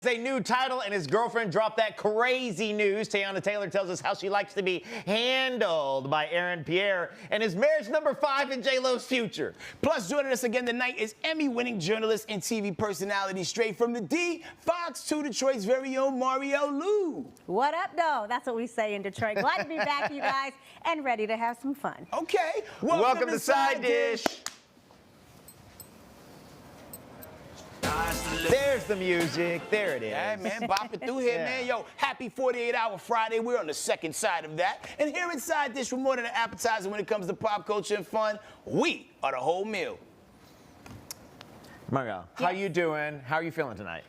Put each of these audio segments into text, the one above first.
A new title, and his girlfriend dropped that crazy news. Teyana Taylor tells us how she likes to be handled by Aaron Pierre, and is marriage number 5 in J-Lo's future. Plus, joining us again tonight is Emmy-winning journalist and TV personality straight from the D, Fox 2 Detroit's very own Maurielle. What up, though? That's what we say in Detroit. Glad to be back, you guys, and ready to have some fun. Okay. Welcome to Side Dish. There's the music. There it is. Yeah, man, bop it through here, man. Yo, happy 48-hour Friday. We're on the second side of that. And here inside this, we're more than an appetizer when it comes to pop culture and fun. We are the whole meal. Maurielle, how you doing? How are you feeling tonight?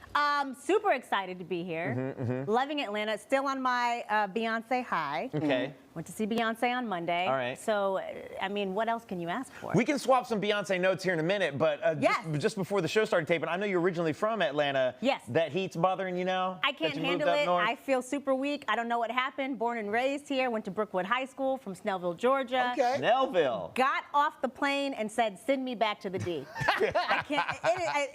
Super excited to be here. Loving Atlanta. Still on my Beyonce high. Okay. Went to see Beyonce on Monday. All right. So, I mean, what else can you ask for? We can swap some Beyonce notes here in a minute, but Yes. just before the show started taping, I know you're originally from Atlanta. Yes. That heat's bothering you now? I can't that you moved handle up it. north? I feel super weak. I don't know what happened. Born and raised here. Went to Brookwood High School from Snellville, Georgia. Okay. Snellville. Got off the plane and said, send me back to the D. I can't.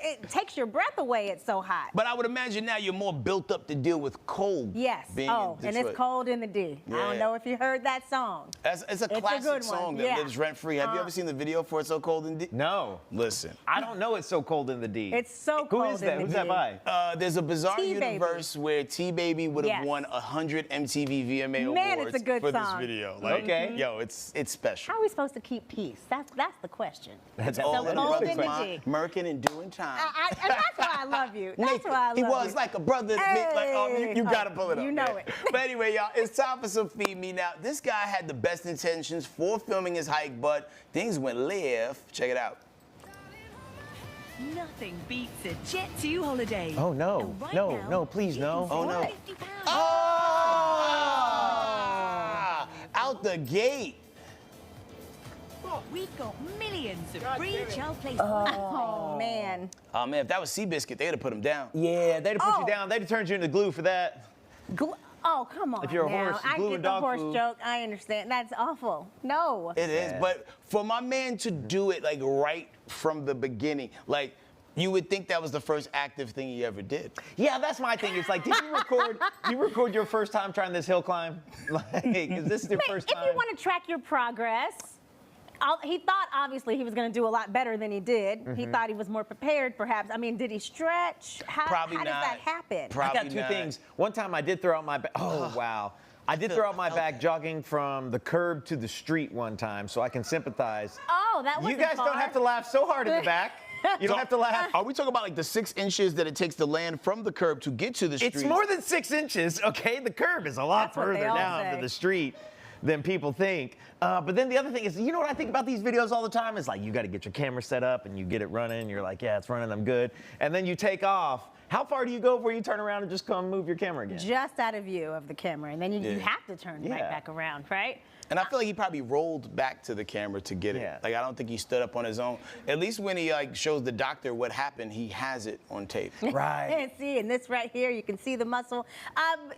It takes your breath away. It's so hot. But I would imagine now you're more built up to deal with cold. Yes. Being Oh, in and Detroit. it's cold in the D. I Yeah. don't know if you heard that song. It's a good classic one. song that Yeah. lives rent-free. Have you ever seen the video for It's So Cold in D? No. Listen. I don't know it's so cold in the D. It's so Who cold is that? in the Who's that D. by? There's a bizarre T-Baby. universe where T-Baby would have Yes. won 100 MTV VMA Man, awards it's a good for this song. video. Okay. Yo, it's special. How are we supposed to keep peace? That's the question. That's All So in the cold brother's in the mind, D. murking and doing time. And that's why I love you. That's Nathan, why I love he you. was like a brother to me. Like, you gotta pull it up. You know man. it. But anyway, y'all, it's time for some Feed Me Now. This guy had the best intentions for filming his hike, but things went left. Check it out. Nothing beats a Jet 2 holiday. Oh, no. And right No, now, no, please, you no. can Oh, no. save £50. Oh! Out the gate. We've got millions of free child places. Oh, man. Oh, man, if that was Seabiscuit, they'd have put him down. Yeah, they'd have put Oh. you down. They'd have turned you into glue for that. Oh, come on. If you're a now. horse, I glue get and the dog horse food. joke. I understand. That's awful. No. It is, Sad. but for my man to do it like right from the beginning, like you would think that was the first active thing he ever did. Yeah, that's my thing. It's like, did you record your first time trying this hill climb? Like, is this your first time? If you want to track your progress, he thought obviously he was going to do a lot better than he did. He thought he was more prepared, perhaps. I mean, did he stretch? Probably how does not. that happen? I Probably got two not. things. One time I did throw out my back. Oh, wow. I did throw out my back jogging from the curb to the street one time, so I can sympathize. Oh, that wasn't You guys far. don't have to laugh so hard in the back. You don't have to laugh. Are we talking about like the 6 inches that it takes to land from the curb to get to the street? It's more than 6 inches, okay? The curb is a lot That's what they further all down say. to the street than people think. But then the other thing is, you know what I think about these videos all the time? Is like, you got to get your camera set up and you get it running. You're like, yeah, it's running, I'm good. And then you take off. How far do you go before you turn around and just come move your camera again? Just out of view of the camera, and then you Yeah. have to turn right Yeah. back around, right? And I feel like he probably rolled back to the camera to get it. Yeah. Like I don't think he stood up on his own. At least when he like shows the doctor what happened, he has it on tape. Right. And see, and this right here, you can see the muscle.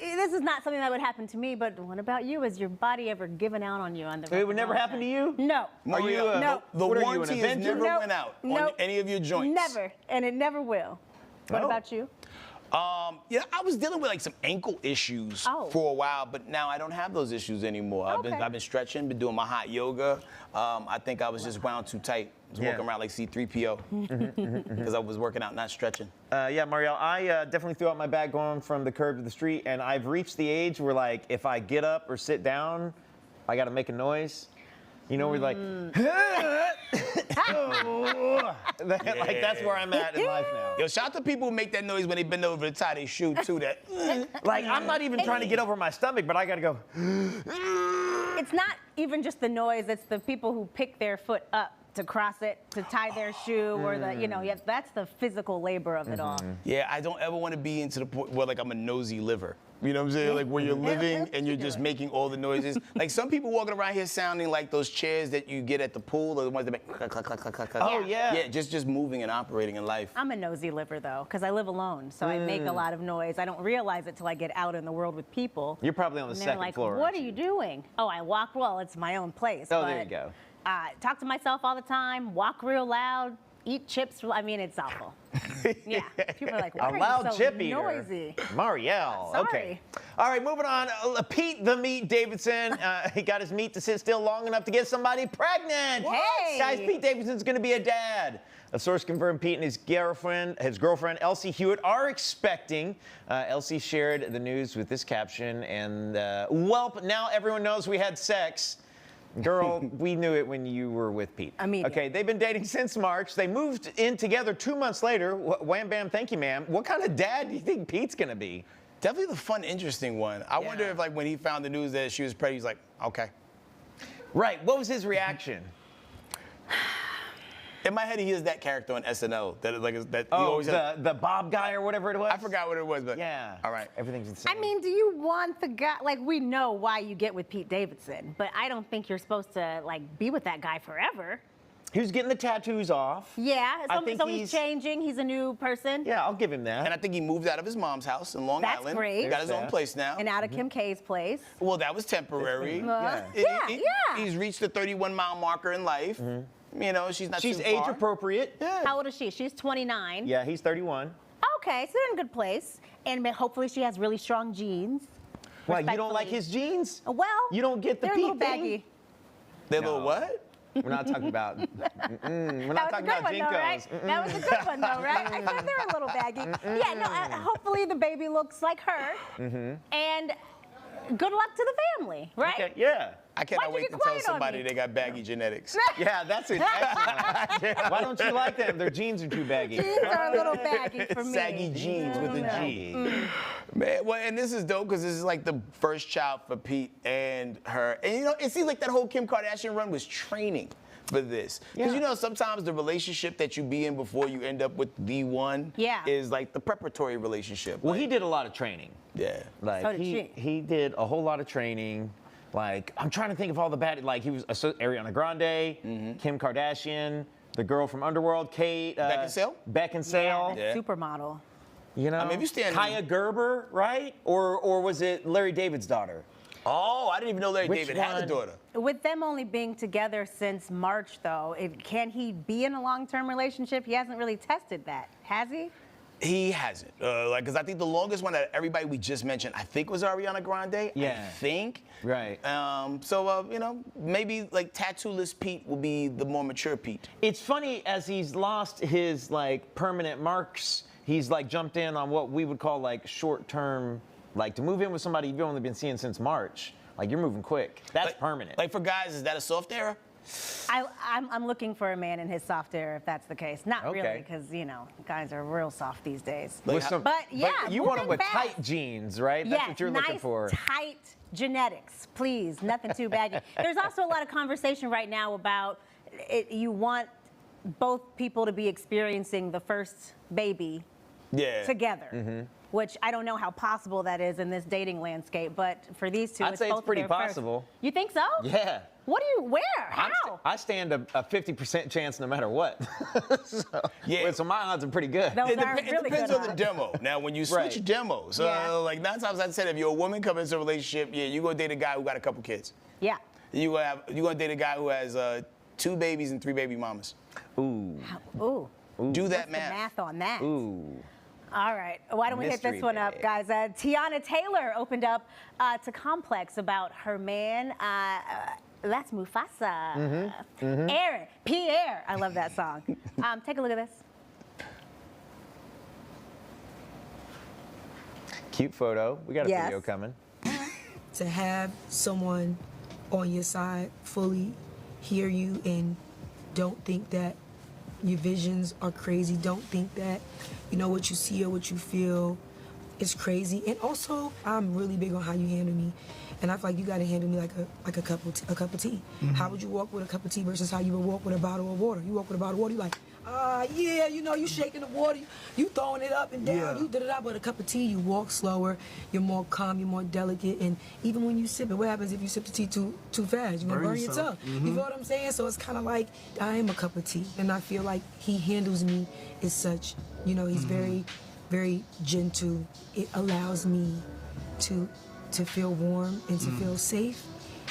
This is not something that would happen to me, but what about you? Has your body ever given out on you on the? It would never happen to you? No. Are you, Maurielle, No. the what are you, an warranty has Avenger? never Nope. went out on Nope. any of your joints. Never, and it never will. What Oh. about you? Yeah, I was dealing with like some ankle issues Oh. for a while, but now I don't have those issues anymore. Okay. I've been stretching, been doing my hot yoga. I think I was just wound too tight. I was Yeah. walking around like C-3PO because I was working out, not stretching. Yeah, Maurielle, I definitely threw out my bag going from the curb to the street, and I've reached the age where, like, if I get up or sit down, I got to make a noise. You know, we're like, like that's where I'm at in life now. Yo, shout out to people who make that noise when they bend over to tie their shoe too. That Like, I'm not even trying to get over my stomach, but I got to go. It's not even just the noise, it's the people who pick their foot up to cross it, to tie their shoe, or the, yeah, that's the physical labor of it all. yeah, I don't ever want to be into the point where like I'm a nosy liver. You know what I'm saying? Like where you're living and you're just making all the noises. Like some people walking around here sounding like those chairs that you get at the pool, or the ones that make clack, clack, clack, clack, clack, clack. Oh, yeah. Yeah, just moving and operating in life. I'm a nosy liver, though, because I live alone, so I make a lot of noise. I don't realize it till I get out in the world with people. You're probably on the And they're second like, floor. what aren't are you doing? Oh, I walk, well, it's my own place. Oh, but, there you go. Talk to myself all the time, walk real loud, eat chips. I mean, it's awful. Yeah. People are like, why A are loud you so chip eater. noisy? Marielle. Sorry. Okay. All right, moving on. Pete the Meat Davidson. He got his meat to sit still long enough to get somebody pregnant. Hey. Guys, Pete Davidson's going to be a dad. A source confirmed Pete and his girlfriend, Elsie Hewitt, are expecting. Elsie shared the news with this caption, and well, now everyone knows we had sex. Girl, we knew it when you were with Pete. Immediate. Okay, they've been dating since March. They moved in together 2 months later. Wham, bam, thank you, ma'am. What kind of dad do you think Pete's gonna be? Definitely the fun, interesting one. I wonder if, like, when he found the news that she was pregnant, he's like, okay. Right, what was his reaction? In my head, he is that character on SNL that like that. he Oh, always has, the Bob guy or whatever it was? I forgot what it was, but Yeah. All right. Everything's the same. I mean, do you want the guy? Like, we know why you get with Pete Davidson, but I don't think you're supposed to like be with that guy forever. He was getting the tattoos off. Yeah. I think So he's changing. He's a new person. Yeah, I'll give him that. And I think he moved out of his mom's house in Long That's Island. great. Got his There's own that. place now. And out of Kim K's place. Well, that was temporary. Yeah. He's reached the 31-mile marker in life. You know, she's not She's too age far. appropriate. Yeah. How old is she? She's 29. Yeah, he's 31. Okay, so they're in a good place. And hopefully she has really strong genes. Why, you don't like Respectfully. his jeans? Well, You don't get the they're a Pete little thing? baggy. They're No. little what? We're not talking about. We're not That was a talking good about one, though, right? Jinkos. That was a good one, though, right? I said they're a little baggy. Yeah, no, hopefully the baby looks like her. And good luck to the family, right? Okay, yeah. I cannot Why'd you wait get to tell quiet on somebody me? they got baggy genetics. Yeah, that's an excellent. Why don't you like them? Their jeans are too baggy. Jeans are a little baggy for me. Saggy jeans with a G. Man, well, and this is dope because this is like the first child for Pete and her. And you know, it seems like that whole Kim Kardashian run was training for this. Because you know, sometimes the relationship that you be in before you end up with the one is like the preparatory relationship. Well, he did a lot of training. Yeah. Like So did she. he did a whole lot of training. Like, I'm trying to think of all the bad, like he was Ariana Grande, Kim Kardashian, the girl from Underworld, Kate. Beckinsale? Beckinsale. Yeah. Supermodel. You know, I mean, if you stand- Kaya Gerber, right? Or was it Larry David's daughter? Oh, I didn't even know Larry Which David had a one? daughter. With them only being together since March, though, can he be in a long-term relationship? He hasn't really tested that, has he? He hasn't. Because I think the longest one that everybody we just mentioned, I think, was Ariana Grande. Yeah. I think. Right. You know, maybe like tattoo-less Pete will be the more mature Pete. It's funny, as he's lost his like permanent marks, he's like jumped in on what we would call like short-term, like to move in with somebody you've only been seeing since March. Like you're moving quick. That's Like- permanent. Like for guys, is that a soft era? I'm looking for a man in his soft era, if that's the case. Not really, Okay. because, you know, guys are real soft these days. With some- But, yeah, you want moving them with fast. tight jeans, right? That's Yes, what you're nice, looking for. tight genetics, please. Nothing too baggy. There's also a lot of conversation right now about you want both people to be experiencing the first baby Yeah. together. Which I don't know how possible that is in this dating landscape, but for these two, I'd say it's both of pretty their first. possible. You think so? Yeah. What do you? Where? How? I stand a 50% chance no matter what. Yeah. So my odds are pretty good. Those It, are it really depends good on the odds. demo. Now, when you switch Right. demos, Yeah. like 9 times out of 10, if you're a woman coming into a relationship, yeah, you gonna date a guy who got a couple kids. Yeah. You gonna date a guy who has 2 babies and 3 baby mamas. Ooh. Ooh. Do that What's the math. math on that? Ooh. All right. Why don't we hit this Mystery one up, bag. guys? Tiana Taylor opened up to Complex about her man. That's Mufasa. Aaron Pierre. I love that song. Take a look at this. Cute photo. We got a Yes. video coming. To have someone on your side fully hear you and don't think that your visions are crazy, don't think that what you see or what you feel is crazy. And also, I'm really big on how you handle me, and I feel like you got to handle me like a cup of tea. How would you walk with a cup of tea versus how you would walk with a bottle of water? You walk with a bottle of water, you like, yeah, you shaking the water, you throwing it up and down, you da-da-da. But a cup of tea, you walk slower, you're more calm, you're more delicate, and even when you sip it, what happens if you sip the tea too fast? You're gonna burn yourself. You feel what I'm saying? So it's kind of like I am a cup of tea, and I feel like he handles me as such. He's very, very gentle. It allows me to feel warm and to feel safe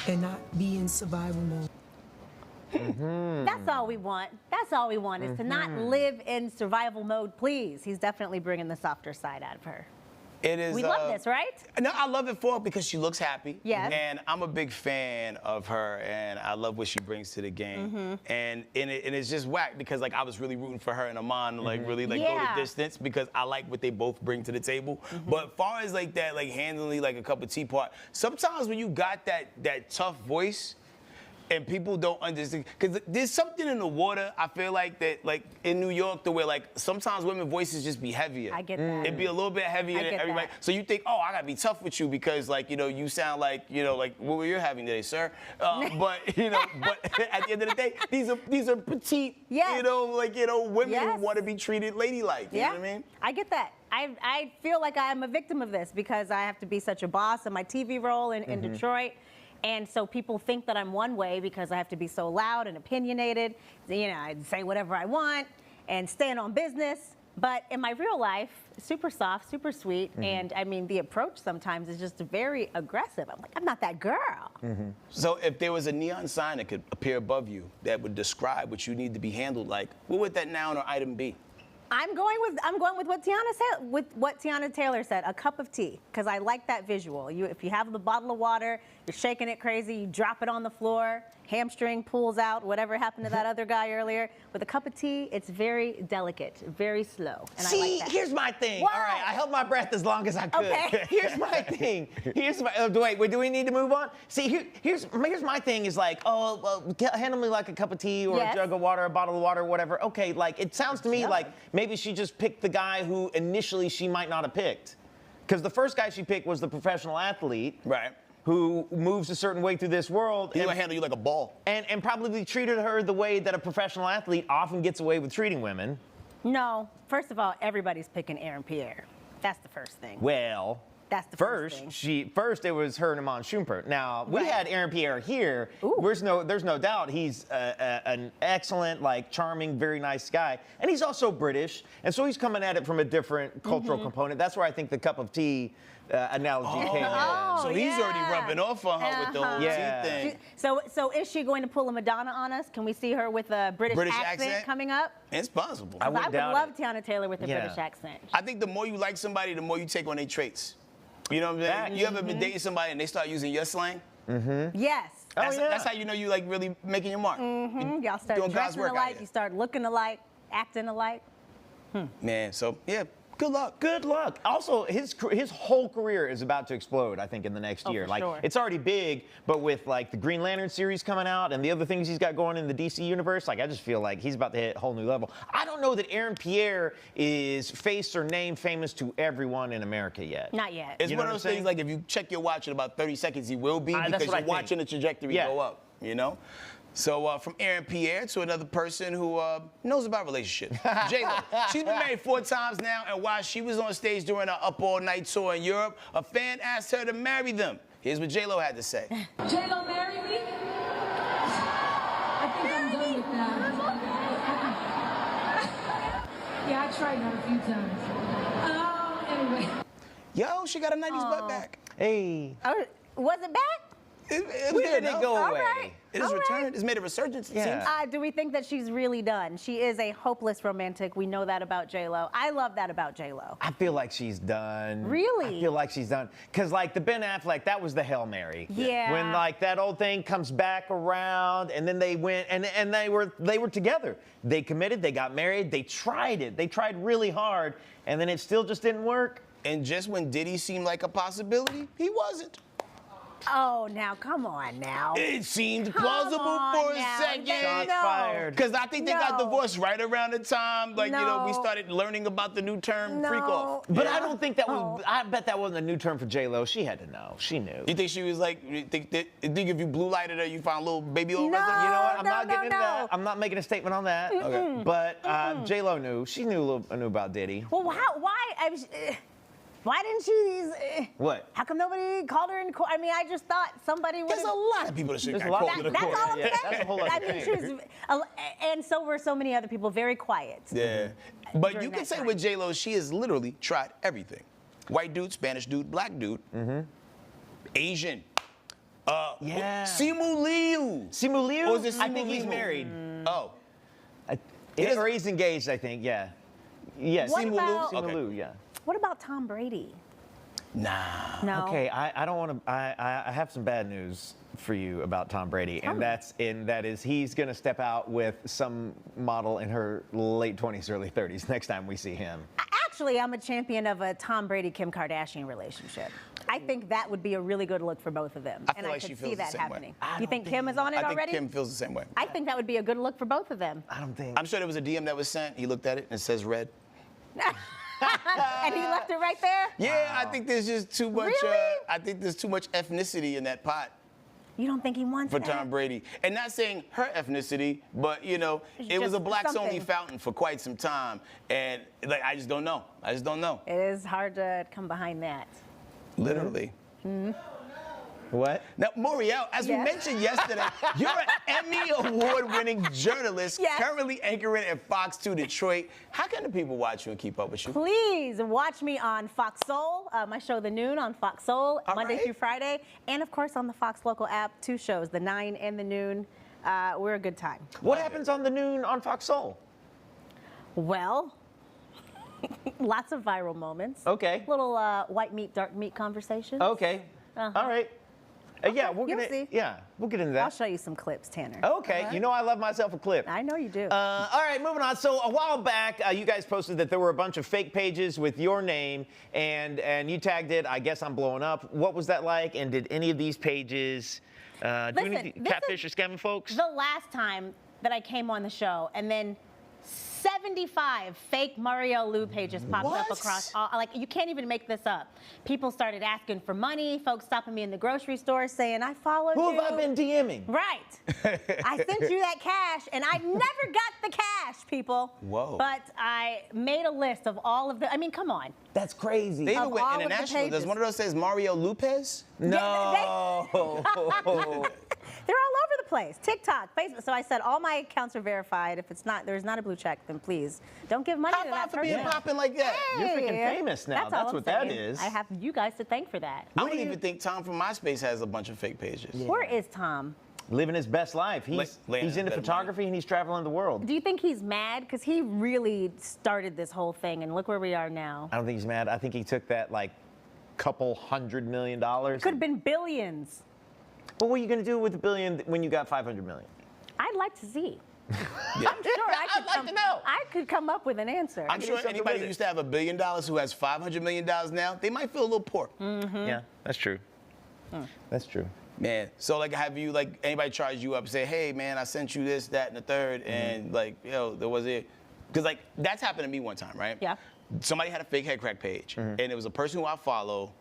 and not be in survival mode. That's all we want. That's all we want is to not live in survival mode, please. He's definitely bringing the softer side out of her. It is. We love this, right? No, I love it for her because she looks happy. Yes. And I'm a big fan of her, and I love what she brings to the game. And it's just whack because like I was really rooting for her and Amon to like really like go Yeah. the distance because I like what they both bring to the table. But far as like that, like handling like a cup of tea part, sometimes when you got that tough voice. And people don't understand, because there's something in the water, I feel like, that, like, in New York, the way, like, sometimes women's voices just be heavier. I get that. It'd be a little bit heavier I than get everybody. that. So you think, oh, I gotta be tough with you because, like, you know, you sound like, you know, like, what were you having today, sir? But, you know, but at the end of the day, these are petite, Yes. you know, like, you know, women Yes. who want to be treated ladylike. You know what I mean? I get that. I feel like I'm a victim of this because I have to be such a boss in my TV role in Detroit. And so people think that I'm one way because I have to be so loud and opinionated. You know, I say whatever I want and stand on business. But in my real life, super soft, super sweet. And I mean, the approach sometimes is just very aggressive. I'm like, I'm not that girl. So if there was a neon sign that could appear above you that would describe what you need to be handled like, what would that noun or item be? I'm going with what Tiana said, with what Teyana Taylor said, a cup of tea, because I like that visual. If you have the bottle of water, you're shaking it crazy, you drop it on the floor, hamstring pulls out, whatever happened to that other guy earlier. With a cup of tea, it's very delicate, very slow, and I like that. Here's my thing. What? All right, I held my breath as long as I could. Okay. Here's my thing. Wait, do we need to move on? See, here's my thing is like, oh, well, handle me like a cup of tea or Yes. a jug of water, a bottle of water, whatever. Okay, like it sounds to me like maybe she just picked the guy who initially she might not have picked. Because the first guy she picked was the professional athlete. Right. Who moves a certain way through this world. He's gonna handle you like a ball. And probably treated her the way that a professional athlete often gets away with treating women. No, first of all, everybody's picking Aaron Pierre. That's the first thing. Well, That's the first thing. first it was her and Amon Schumpert. Now we Right. had Aaron Pierre here. Ooh. There's no doubt he's an excellent, like charming, very nice guy, and he's also British, and so he's coming at it from a different cultural component. That's where I think the cup of tea analogy came in. Oh, So he's already yeah. rubbing off on her with the whole Yeah. tea thing. So is she going to pull a Madonna on us? Can we see her with a British accent coming up? It's possible. I I wouldn't would doubt love it. Tiana Taylor with a Yeah. British accent. I think the more you like somebody, the more you take on their traits. You know what I'm saying? Facts. You ever been dating somebody and they start using your slang? Yes. That's how you know you like really making your mark. Y'all start Doing God's dressing work out alike. here. You start looking alike, acting alike. Man, so yeah, good luck. Good luck. Also, his whole career is about to explode, I think, in the next year. for Like, sure. it's already big, but with like the Green Lantern series coming out and the other things he's got going in the DC universe, like I just feel like he's about to hit a whole new level. I don't know that Aaron Pierre is face or name famous to everyone in America yet. Not yet. It's You know one what of those I'm things saying? like if you check your watch in about 30 seconds, he will be That's because what I you're think. watching the trajectory Yeah. go up, you know? So from Aaron Pierre to another person who knows about relationships, J-Lo. She's been married 4 times now, and while she was on stage during her Up All Night tour in Europe, a fan asked her to marry them. Here's what J-Lo had to say. J-Lo, marry me? I think I'm done with that. Yeah, I tried that a few times. Anyway. Yo, she got a 90s butt back. Hey, Oh, was it back? It was where there, did it no? go All away? right. It is All right. returned. It's made a resurgence, it Yeah. seems. Do we think that she's really done? She is a hopeless romantic. We know that about J-Lo. I love that about J-Lo. I feel like she's done. Really? I feel like she's done. Cause like the Ben Affleck, that was the Hail Mary. Yeah. When like that old thing comes back around, and then they went and they were together. They committed. They got married. They tried it. They tried really hard, and then it still just didn't work. And just when Diddy seemed like a possibility, he wasn't. Oh, now come on now. It seemed Come plausible on for a now. second. Shots No. fired. Because I think they got No. divorced right around the time, like, you know, we No. started learning about the new term No. freak off. But Yeah. I don't think that was. Oh. I bet that wasn't a new term for J Lo. She had to know. She knew. You think she was like, you think if you blue lighted her, you found a little baby oil No. residue? You know what? I'm no, not no, getting into no. that. I'm not making a statement on that. Okay. But J Lo knew. She knew knew about Diddy. Well, why didn't she? What? How come nobody called her in court? I mean, I just thought somebody would. There's a lot of people that should There's got a lot of called to the That's court. all I'm Yeah, saying. that's a whole other I mean, thing. and so were so many other people, very quiet. Yeah. But During you can that say time. with J-Lo, she has literally tried everything. White dude, Spanish dude, black dude, Asian, Yeah. Simu Liu. Simu Liu? Or is it I Simu think he's Liu? married. Oh. Or he's engaged, I think, yeah. Yeah, What Simu about- Liu. Okay. Simu Liu, yeah. What about Tom Brady? Nah. No. Okay, I don't want to. I have some bad news for you about Tom Brady, and that is he's going to step out with some model in her late 20s, early 30s next time we see him. Actually, I'm a champion of a Tom Brady-Kim Kardashian relationship. I think that would be a really good look for both of them. I feel and like I she could feels see the that same way. happening. You think Kim is on it I think already? Kim feels the same way. I think that would be a good look for both of them. I don't think. I'm sure there was a DM that was sent. He looked at it and it says red. And he left it right there? Yeah, I think there's just too much. Really? I think there's too much ethnicity in that pot You don't think he wants for that? Tom Brady. And not saying her ethnicity, but it was a Just blacks only something. fountain for quite some time. And like, I just don't know. I just don't know. It is hard to come behind that. Literally. What? Now, Maurielle, as we Yes. mentioned yesterday, you're an Emmy Award-winning journalist, Yes. currently anchoring at Fox 2 Detroit. How can the people watch you and keep up with you? Please watch me on Fox Soul, my show The Noon on Fox Soul, All Monday right. through Friday, and of course on the Fox Local app, 2 shows, The 9 and The Noon. We're a good time. What happens on the noon on Fox Soul? Well, lots of viral moments. Okay. Little white meat, dark meat conversations. Okay. Uh-huh. All right. Yeah, we'll you'll get see. we'll get into I'll that. show you some clips, Tanner. Okay. You know I love myself a clip. I know you do. All right, moving on. So a while back, you guys posted that there were a bunch of fake pages with your name, and you tagged it. I guess I'm blowing up. What was that like? And did any of these pages do Listen, any this catfish or scamming folks? The last time that I came on the show, and then 75 fake Maurielle Lou pages popped up What? across all, like, you can't even make this up. People started asking for money, folks stopping me in the grocery store saying, I followed Who you. have I been DMing? Right. I sent you that cash, and I never got the cash, people. Whoa. But I made a list of all of the, I mean, come on. That's crazy. They even Of went all of the international. Does pages. one of those says Mario Lopez? No. They're all over the place. TikTok, Facebook. So I said all my accounts are verified. If there's not a blue check, then please don't give money High to five that for person. being popping like that. You're freaking famous now. all That's I'm what that saying. is. I have you guys to thank for that. I don't even think Tom from MySpace has a bunch of fake pages. Where is Tom? Living his best life. He's Laying into his bed of photography and he's traveling the world. Do you think he's mad? Because he really started this whole thing, and look where we are now. I don't think he's mad. I think he took that like couple $100 million. Could have been billions. But what are you going to do with $1 billion when you got $500 million? I'd like to see. Yeah. I'm sure I could I'd like to know. I could come up with an answer. I'm sure something anybody with who it. used to have $1 billion who has $500 million now, they might feel a little poor. Yeah, that's true. That's true. Man, so like, have you like anybody charged you up and say, hey man, I sent you this, that, and the third, and like, yo, there was it, because like that's happened to me one time, right? Yeah. Somebody had a fake Headkrack page, and it was a person who I follow.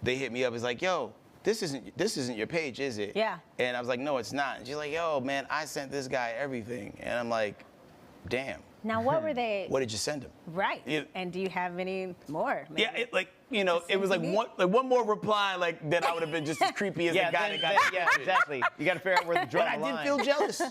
They hit me up. It's like, yo, this isn't your page, is it? Yeah. And I was like, no, it's not. And she's like, yo, man, I sent this guy everything, and I'm like, damn. Now, what were they? What did you send him? Right. Yeah. And do you have any more? Yeah, maybe? it like it was like me? one more reply like that I would have been just as creepy as the guy that got it. yeah, exactly. You got to figure out where the But drawing I the line. did feel jealous.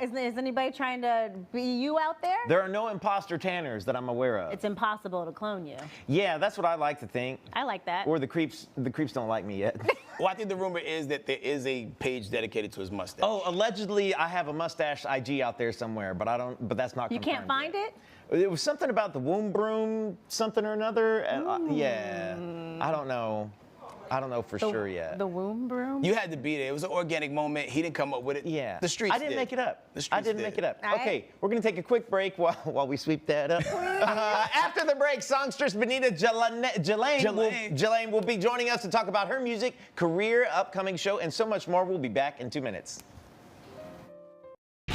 Is anybody trying to be you out there? There are no imposter Tanners that I'm aware of. It's impossible to clone you. Yeah, that's what I like to think. I like that. Or the creeps don't like me yet. Well, I think the rumor is that there is a page dedicated to his mustache. Oh, allegedly I have a mustache IG out there somewhere, but that's not You can't find yet. it? It was something about the womb broom, something or another. Yeah, I don't know. I don't know for sure yet. The womb broom? You had to be there. It was an organic moment. He didn't come up with it. Yeah. The streets I didn't did. make it up. The I streets didn't did. make it up. All right. Okay, we're going to take a quick break while we sweep that up. After the break, songstress Bonita Gelain will be joining us to talk about her music, career, upcoming show, and so much more. We'll be back in 2 minutes.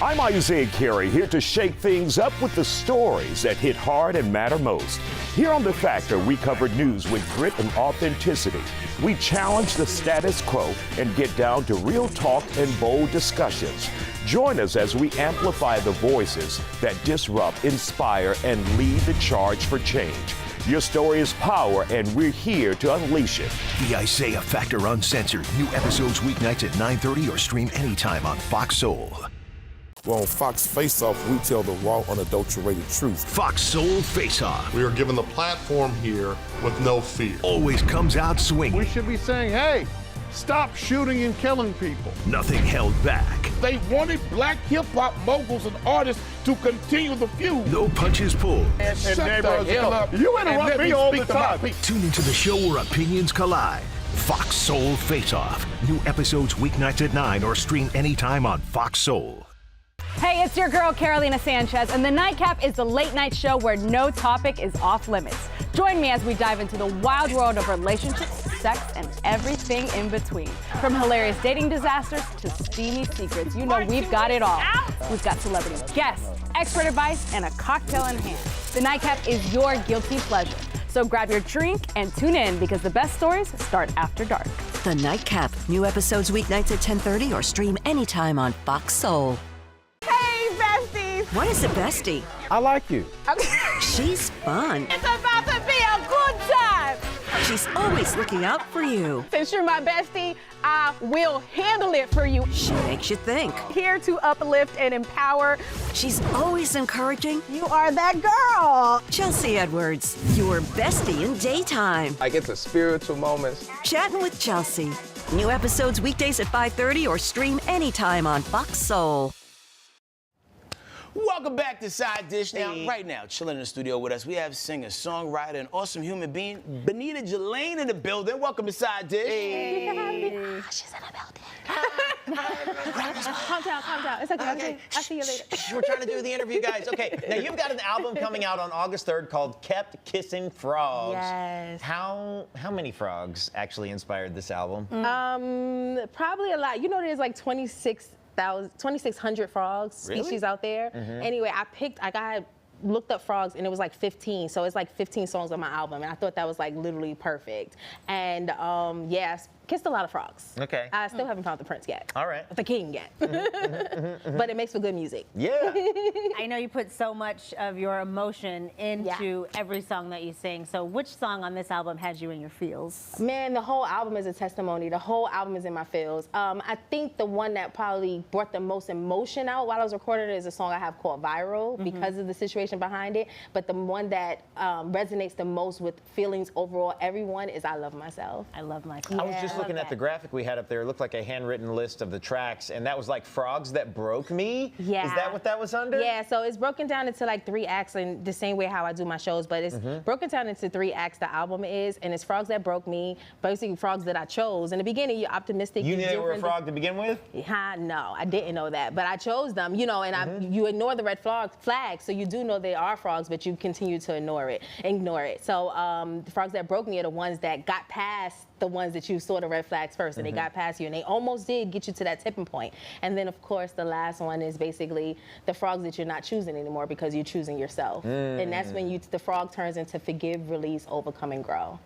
I'm Isaiah Carey, here to shake things up with the stories that hit hard and matter most. Here on The Factor, we cover news with grit and authenticity. We challenge the status quo and get down to real talk and bold discussions. Join us as we amplify the voices that disrupt, inspire, and lead the charge for change. Your story is power, and we're here to unleash it. The Isaiah Factor Uncensored. New episodes weeknights at 9:30 or stream anytime on Fox Soul. Well, on Fox Face Off, we tell the raw, unadulterated truth. Fox Soul Face Off We are given the platform here with no fear. always comes out swinging. We should be saying, hey, Stop shooting and killing people. Nothing held back. They wanted black hip-hop moguls and artists to continue the feud. No punches pulled. And Shut the neighborhoods hell go, up. "You and interrupt let me all the speak to my time." people. Tune into the show where opinions collide. Fox Soul Face Off. New episodes weeknights at 9 or stream anytime on Fox Soul. Hey, it's your girl Carolina Sanchez, and The Nightcap is the late night show where no topic is off limits. Join me as we dive into the wild world of relationships, sex, and everything in between. From hilarious dating disasters to steamy secrets, you know we've got it all. We've got celebrity guests, expert advice, and a cocktail in hand. The Nightcap is your guilty pleasure. So grab your drink and tune in because the best stories start after dark. The Nightcap. New episodes weeknights at 10:30 or stream anytime on Fox Soul. Hey, besties! What is a bestie? I like you. She's fun. It's about to be a good time! She's always looking out for you. Since you're my bestie, I will handle it for you. She makes you think. Here to uplift and empower. She's always encouraging. You are that girl. Chelsea Edwards, your bestie in daytime. I get the spiritual moments. Chatting with Chelsea. New episodes weekdays at 5:30 or stream anytime on Fox Soul. Welcome back to Side Dish. Now, right now, chilling in the studio with us, we have singer, songwriter, and awesome human being, Bonita Gelain in the building. Welcome to Side Dish. Hey. She's in the building. Calm down. It's okay. I'll see you later. We're trying to do the interview, guys. Okay, now you've got an album coming out on August 3rd called Kept Kissing Frogs. Yes. How many frogs actually inspired this album? Probably a lot. You know, there's like 2,600 frogs species out there. Anyway, I looked up frogs and it was like 15. So it's like 15 songs on my album. And I thought that was like literally perfect. And yes, kissed a lot of frogs. Okay. I still haven't found the prince yet. All right. The king yet. But it makes for good music. Yeah. I know you put so much of your emotion into every song that you sing. So which song on this album had you in your feels? Man, the whole album is a testimony. The whole album is in my feels. I think the one that probably brought the most emotion out while I was recording it is a song I have called Viral because of the situation behind it. But the one that resonates the most with feelings overall, everyone, is I Love Myself. I Love Myself. I was just looking at the graphic we had up there. It looked like a handwritten list of the tracks, and that was like Frogs That Broke Me? Yeah. Is that what that was under? Yeah, so it's broken down into like 3 acts in the same way how I do my shows, but it's broken down into 3 acts, the album is, and it's Frogs That Broke Me, basically frogs that I chose. In the beginning, you're optimistic. You knew they were a frog to begin with? No, I didn't know that, but I chose them, you know, and you ignore the red flag, so you do know they are frogs, but you continue to ignore it. So the frogs that broke me are the ones that got past the ones that you saw the red flags first, and they got past you, and they almost did get you to that tipping point. And then, of course, the last one is basically the frogs that you're not choosing anymore because you're choosing yourself. And that's when the frog turns into forgive, release, overcome, and grow.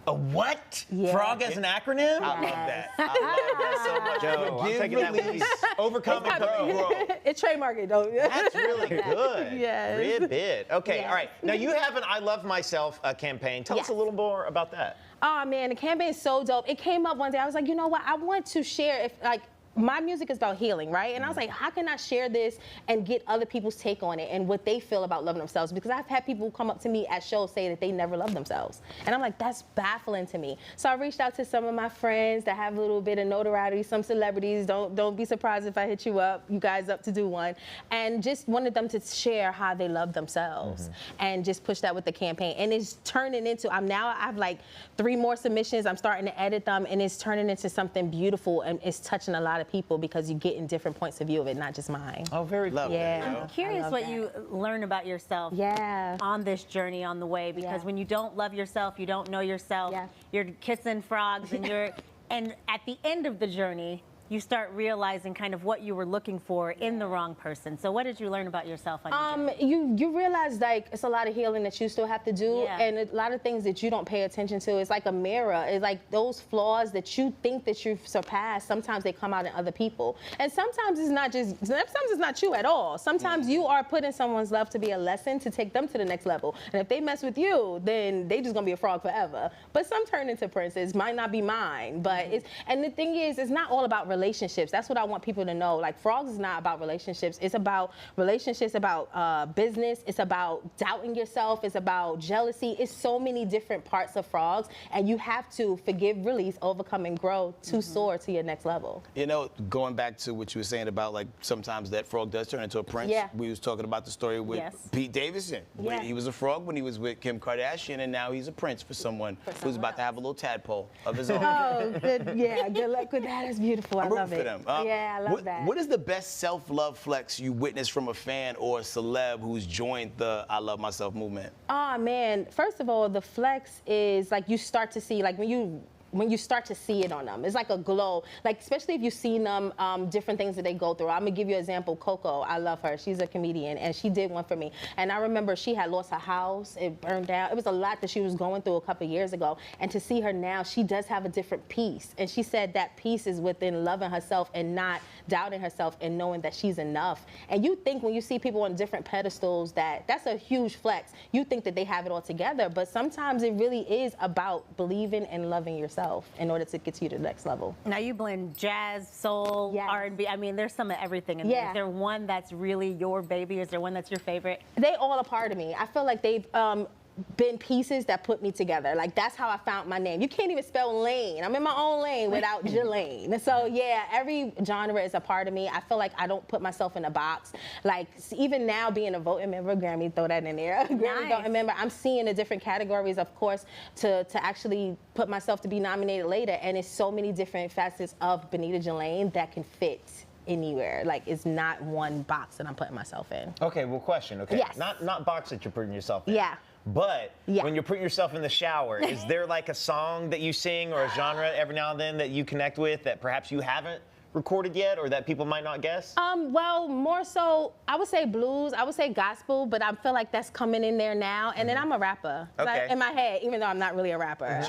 A what? Yeah. Frog as an acronym? I love that. I love that so much. Yo, I'm taking that with me. Overcome and grow. It's trademarked, though. That's really good. Yes. Ribbit. Okay, Yes. all right. Now, you have an I Love Myself campaign. Tell us a little more about that. Oh, man, the campaign is so dope. It came up one day. I was like, you know what? I want to share, my music is about healing, right? And I was like, how can I share this and get other people's take on it and what they feel about loving themselves? Because I've had people come up to me at shows say that they never love themselves. And I'm like, that's baffling to me. So I reached out to some of my friends that have a little bit of notoriety, some celebrities. Don't be surprised if I hit you up, you guys up to do one. And just wanted them to share how they love themselves and just push that with the campaign. And it's turning into, I have like 3 more submissions. I'm starting to edit them, and it's turning into something beautiful, and it's touching a lot of people because you get in different points of view of it, not just mine. Oh, very lovely. Yeah. I'm curious what you learn about yourself on this journey on the way, because when you don't love yourself, you don't know yourself, you're kissing frogs, and and at the end of the journey, you start realizing kind of what you were looking for in the wrong person. So what did you learn about yourself on your journey? You realize like it's a lot of healing that you still have to do, and a lot of things that you don't pay attention to. It's like a mirror. It's like those flaws that you think that you've surpassed, sometimes they come out in other people. And sometimes it's not you at all. Sometimes you are putting someone's love to be a lesson to take them to the next level. And if they mess with you, then they just gonna be a frog forever. But some turn into princes, might not be mine, but and the thing is, it's not all about relationships. That's what I want people to know. Like, Frogs is not about relationships. It's about relationships, about business. It's about doubting yourself. It's about jealousy. It's so many different parts of Frogs, and you have to forgive, release, overcome, and grow to soar to your next level. You know, going back to what you were saying about, like, sometimes that frog does turn into a prince. Yeah. We was talking about the story with Pete Davidson. Yeah. He was a frog when he was with Kim Kardashian, and now he's a prince for someone who's about to have a little tadpole of his own. Oh, good. Yeah, good luck with that. It's beautiful. I love it. For them. Yeah, I love that. What is the best self-love flex you witnessed from a fan or a celeb who's joined the I Love Myself movement? Oh, man. First of all, the flex is like you start to see, like when you start to see it on them, it's like a glow. Like, especially if you've seen them, different things that they go through. I'm gonna give you an example. Coco, I love her. She's a comedian, and she did one for me. And I remember she had lost her house. It burned down. It was a lot that she was going through a couple years ago. And to see her now, she does have a different peace. And she said that peace is within loving herself and not doubting herself and knowing that she's enough. And you think when you see people on different pedestals that's a huge flex. You think that they have it all together, but sometimes it really is about believing and loving yourself in order to get you to the next level. Now you blend jazz, soul, R&B. I mean, there's some of everything in there. Is there one that's really your baby? Is there one that's your favorite? They all a part of me. I feel like they've been pieces that put me together. Like, that's how I found my name. You can't even spell lane. I'm in my own lane without Gelain. So yeah, every genre is a part of me. I feel like I don't put myself in a box. Like, even now being a voting member, Grammy, throw that in there. Grammy voting member, I'm seeing the different categories, of course, to actually put myself to be nominated later. And it's so many different facets of Bonita Gelain that can fit anywhere. Like, it's not one box that I'm putting myself in. Okay, well, question. Okay, yes. Not box that you're putting yourself in. Yeah. But when you're putting yourself in the shower, is there like a song that you sing or a genre every now and then that you connect with that perhaps you haven't recorded yet or that people might not guess? Well, more so, I would say blues, I would say gospel, but I feel like that's coming in there now. And then I'm a rapper. Okay. Like, in my head, even though I'm not really a rapper.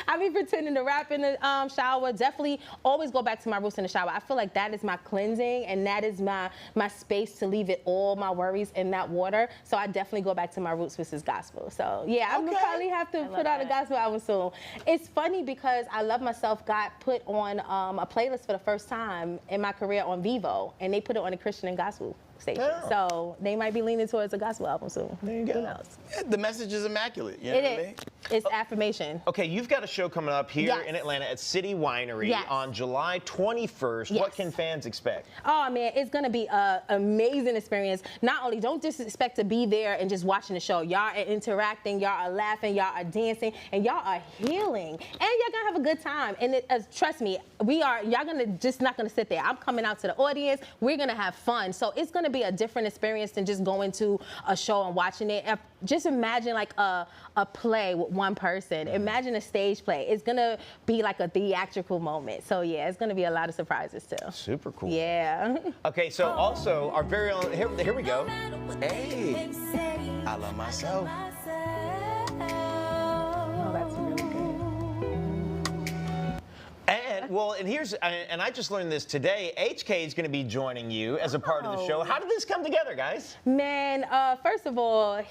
I be pretending to rap in the shower. Definitely always go back to my roots in the shower. I feel like that is my cleansing, and that is my space to leave it all my worries in that water. So I definitely go back to my roots, which is gospel. So yeah, I'm gonna probably have to put out a gospel album soon. It's funny because I Love Myself got put on a playlist for the first time in my career on Vivo, and they put it on a Christian and gospel station. So they might be leaning towards a gospel album soon. There you go. Who knows? Yeah, the message is immaculate. You know It what I is. mean? It's affirmation. Okay, you've got a show coming up here in Atlanta at City Winery on July 21st. What can fans expect? Oh man, it's gonna be an amazing experience. Not only, don't just expect to be there and just watching the show. Y'all are interacting, y'all are laughing, y'all are dancing, and y'all are healing. And y'all gonna have a good time. And trust me, y'all gonna just not gonna sit there. I'm coming out to the audience. We're gonna have fun. So it's gonna be a different experience than just going to a show and watching it. Just imagine like a play with one person. Imagine a stage play. It's gonna be like a theatrical moment. So yeah, it's gonna be a lot of surprises too. Super cool. Yeah. Okay, so also our very own, here we go. Hey, I Love Myself. Oh, that's really good. And I just learned this today. HK is going to be joining you as a part of the show. How did this come together, guys? Man, first of all,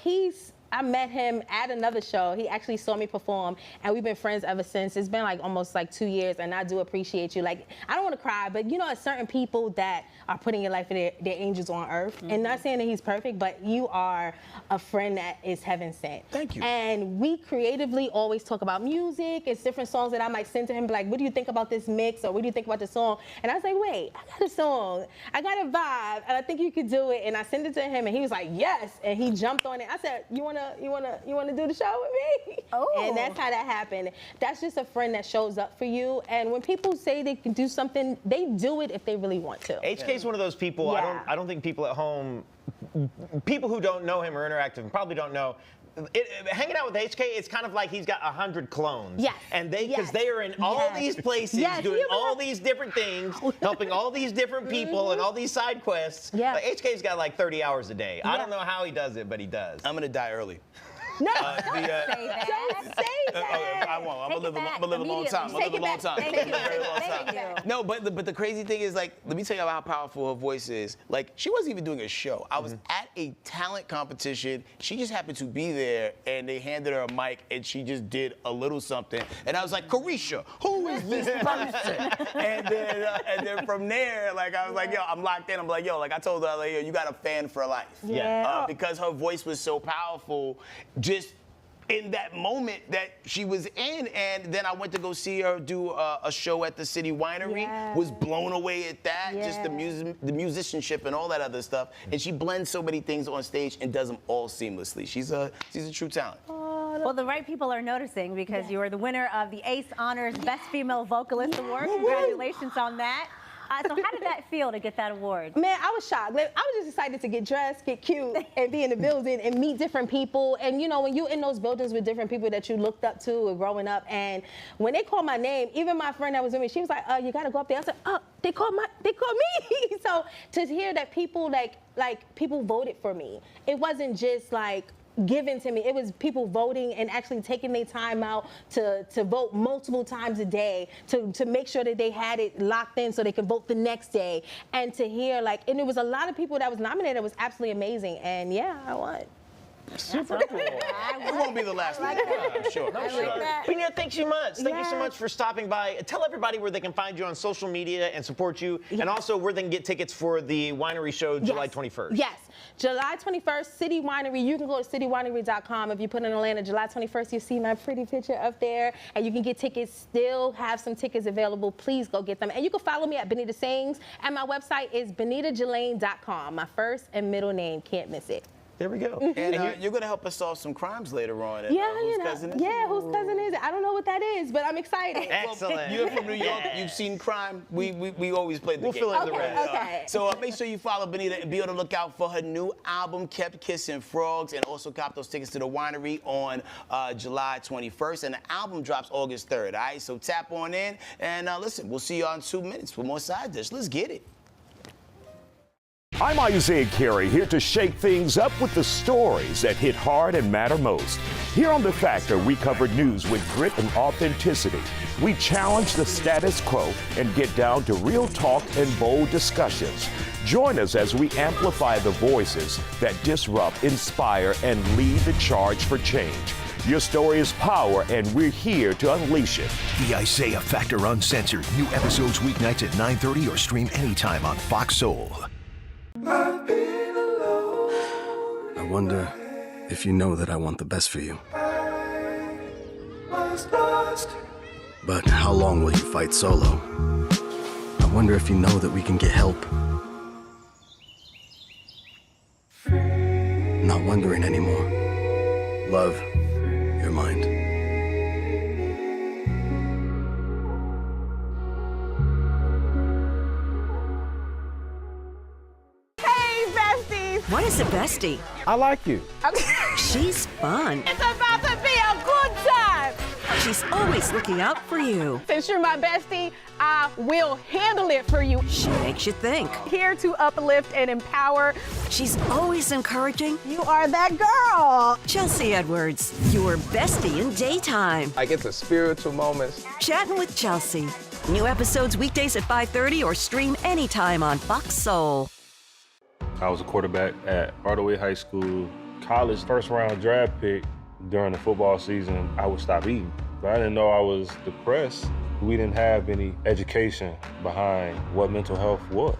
I met him at another show. He actually saw me perform, and we've been friends ever since. It's been like almost like 2 years, and I do appreciate you. Like, I don't want to cry, but you know, certain people that are putting your life in their angels on earth. And not saying that he's perfect, but you are a friend that is heaven sent. Thank you. And we creatively always talk about music. It's different songs that I might send to him, like, what do you think about this mix, or what do you think about this song? And I was like, wait, I got a song, I got a vibe, and I think you could do it. And I sent it to him, and he was like, yes, and he jumped on it. I said, you wanna do the show with me? Oh. And that's how that happened. That's just a friend that shows up for you. And when people say they can do something, they do it if they really want to. HK is one of those people. I don't think people at home, people who don't know him or interact with him, probably don't know. Hanging out with HK, it's kind of like he's got 100 clones. Yes. And because they are in all these places, doing all these different things, helping all these different people and all these side quests. Yeah. Like, HK's got like 30 hours a day. I don't know how he does it, but he does. I'm gonna die early. No, don't say that. I won't. I'm I'm gonna live a long time. I'm gonna live a long time. Thank you. Very long Thank time. you. No, but the crazy thing is, like, let me tell you how powerful her voice is. Like, she wasn't even doing a show. I was at a talent competition. She just happened to be there, and they handed her a mic, and she just did a little something. And I was like, Carisha, who is this person? and then from there, like, I was like, yo, I'm locked in. I'm like, yo, like, I told her, like, yo, you got a fan for life. Yeah. Because her voice was so powerful, just in that moment that she was in. And then I went to go see her do a show at the City Winery. Yeah. Was blown away at that, just the Yeah. the musicianship and all that other stuff. And she blends so many things on stage and does them all seamlessly. She's a true talent. Well, the right people are noticing because you are the winner of the ACE Honors Best Female Vocalist Award. Congratulations on that. So how did that feel to get that award? Man, I was shocked. Like, I was just excited to get dressed, get cute, and be in the building and meet different people. And you know, when you're in those buildings with different people that you looked up to growing up, and when they called my name, even my friend that was with me, she was like, you gotta go up there. I said, they called me. So to hear that people like people voted for me, it wasn't just like given to me. It was people voting and actually taking their time out to vote multiple times a day to make sure that they had it locked in so they could vote the next day. And to hear and there was a lot of people that was nominated. It was absolutely amazing. And yeah, I won. Super cool. It won't be the last one. I'm sure. Pina, thanks so much. Thank you so much for stopping by. Tell everybody where they can find you on social media and support you, and also where they can get tickets for the winery show July 21st. Yes, July 21st, City Winery. You can go to citywinery.com. If you put in Atlanta, July 21st, you see my pretty picture up there, and you can get tickets. Still have some tickets available. Please go get them. And you can follow me at Bonita Sings, and my website is bonitagelain.com. My first and middle name. Can't miss it. There we go. And you're going to help us solve some crimes later on. Whose cousin is it? Yeah, whose cousin is it? I don't know what that is, but I'm excited. Excellent. You're from New York. You've seen crime. We always play the game. We'll fill in the rest. Okay. So make sure you follow Bonita and be on the lookout for her new album, Kept Kissing Frogs, and also cop those tickets to the winery on July 21st. And the album drops August 3rd, all right? So tap on in. And listen, we'll see you in 2 minutes for more Side Dish. Let's get it. I'm Isaiah Carey, here to shake things up with the stories that hit hard and matter most. Here on The Factor, we cover news with grit and authenticity. We challenge the status quo and get down to real talk and bold discussions. Join us as we amplify the voices that disrupt, inspire, and lead the charge for change. Your story is power, and we're here to unleash it. The Isaiah Factor Uncensored. New episodes weeknights at 9:30 or stream anytime on Fox Soul. I wonder if you know that I want the best for you. But how long will you fight solo? I wonder if you know that we can get help. Not wondering anymore. Love, your mind. What is a bestie? I like you. She's fun. It's about to be a good time. She's always looking out for you. Since you're my bestie, I will handle it for you. She makes you think. Here to uplift and empower. She's always encouraging. You are that girl. Chelsea Edwards, your bestie in daytime. Like, it's a spiritual moment. Chatting with Chelsea. New episodes weekdays at 5:30 or stream anytime on Fox Soul. I was a quarterback at Hardaway High School. College first-round draft pick. During the football season, I would stop eating. But I didn't know I was depressed. We didn't have any education behind what mental health was.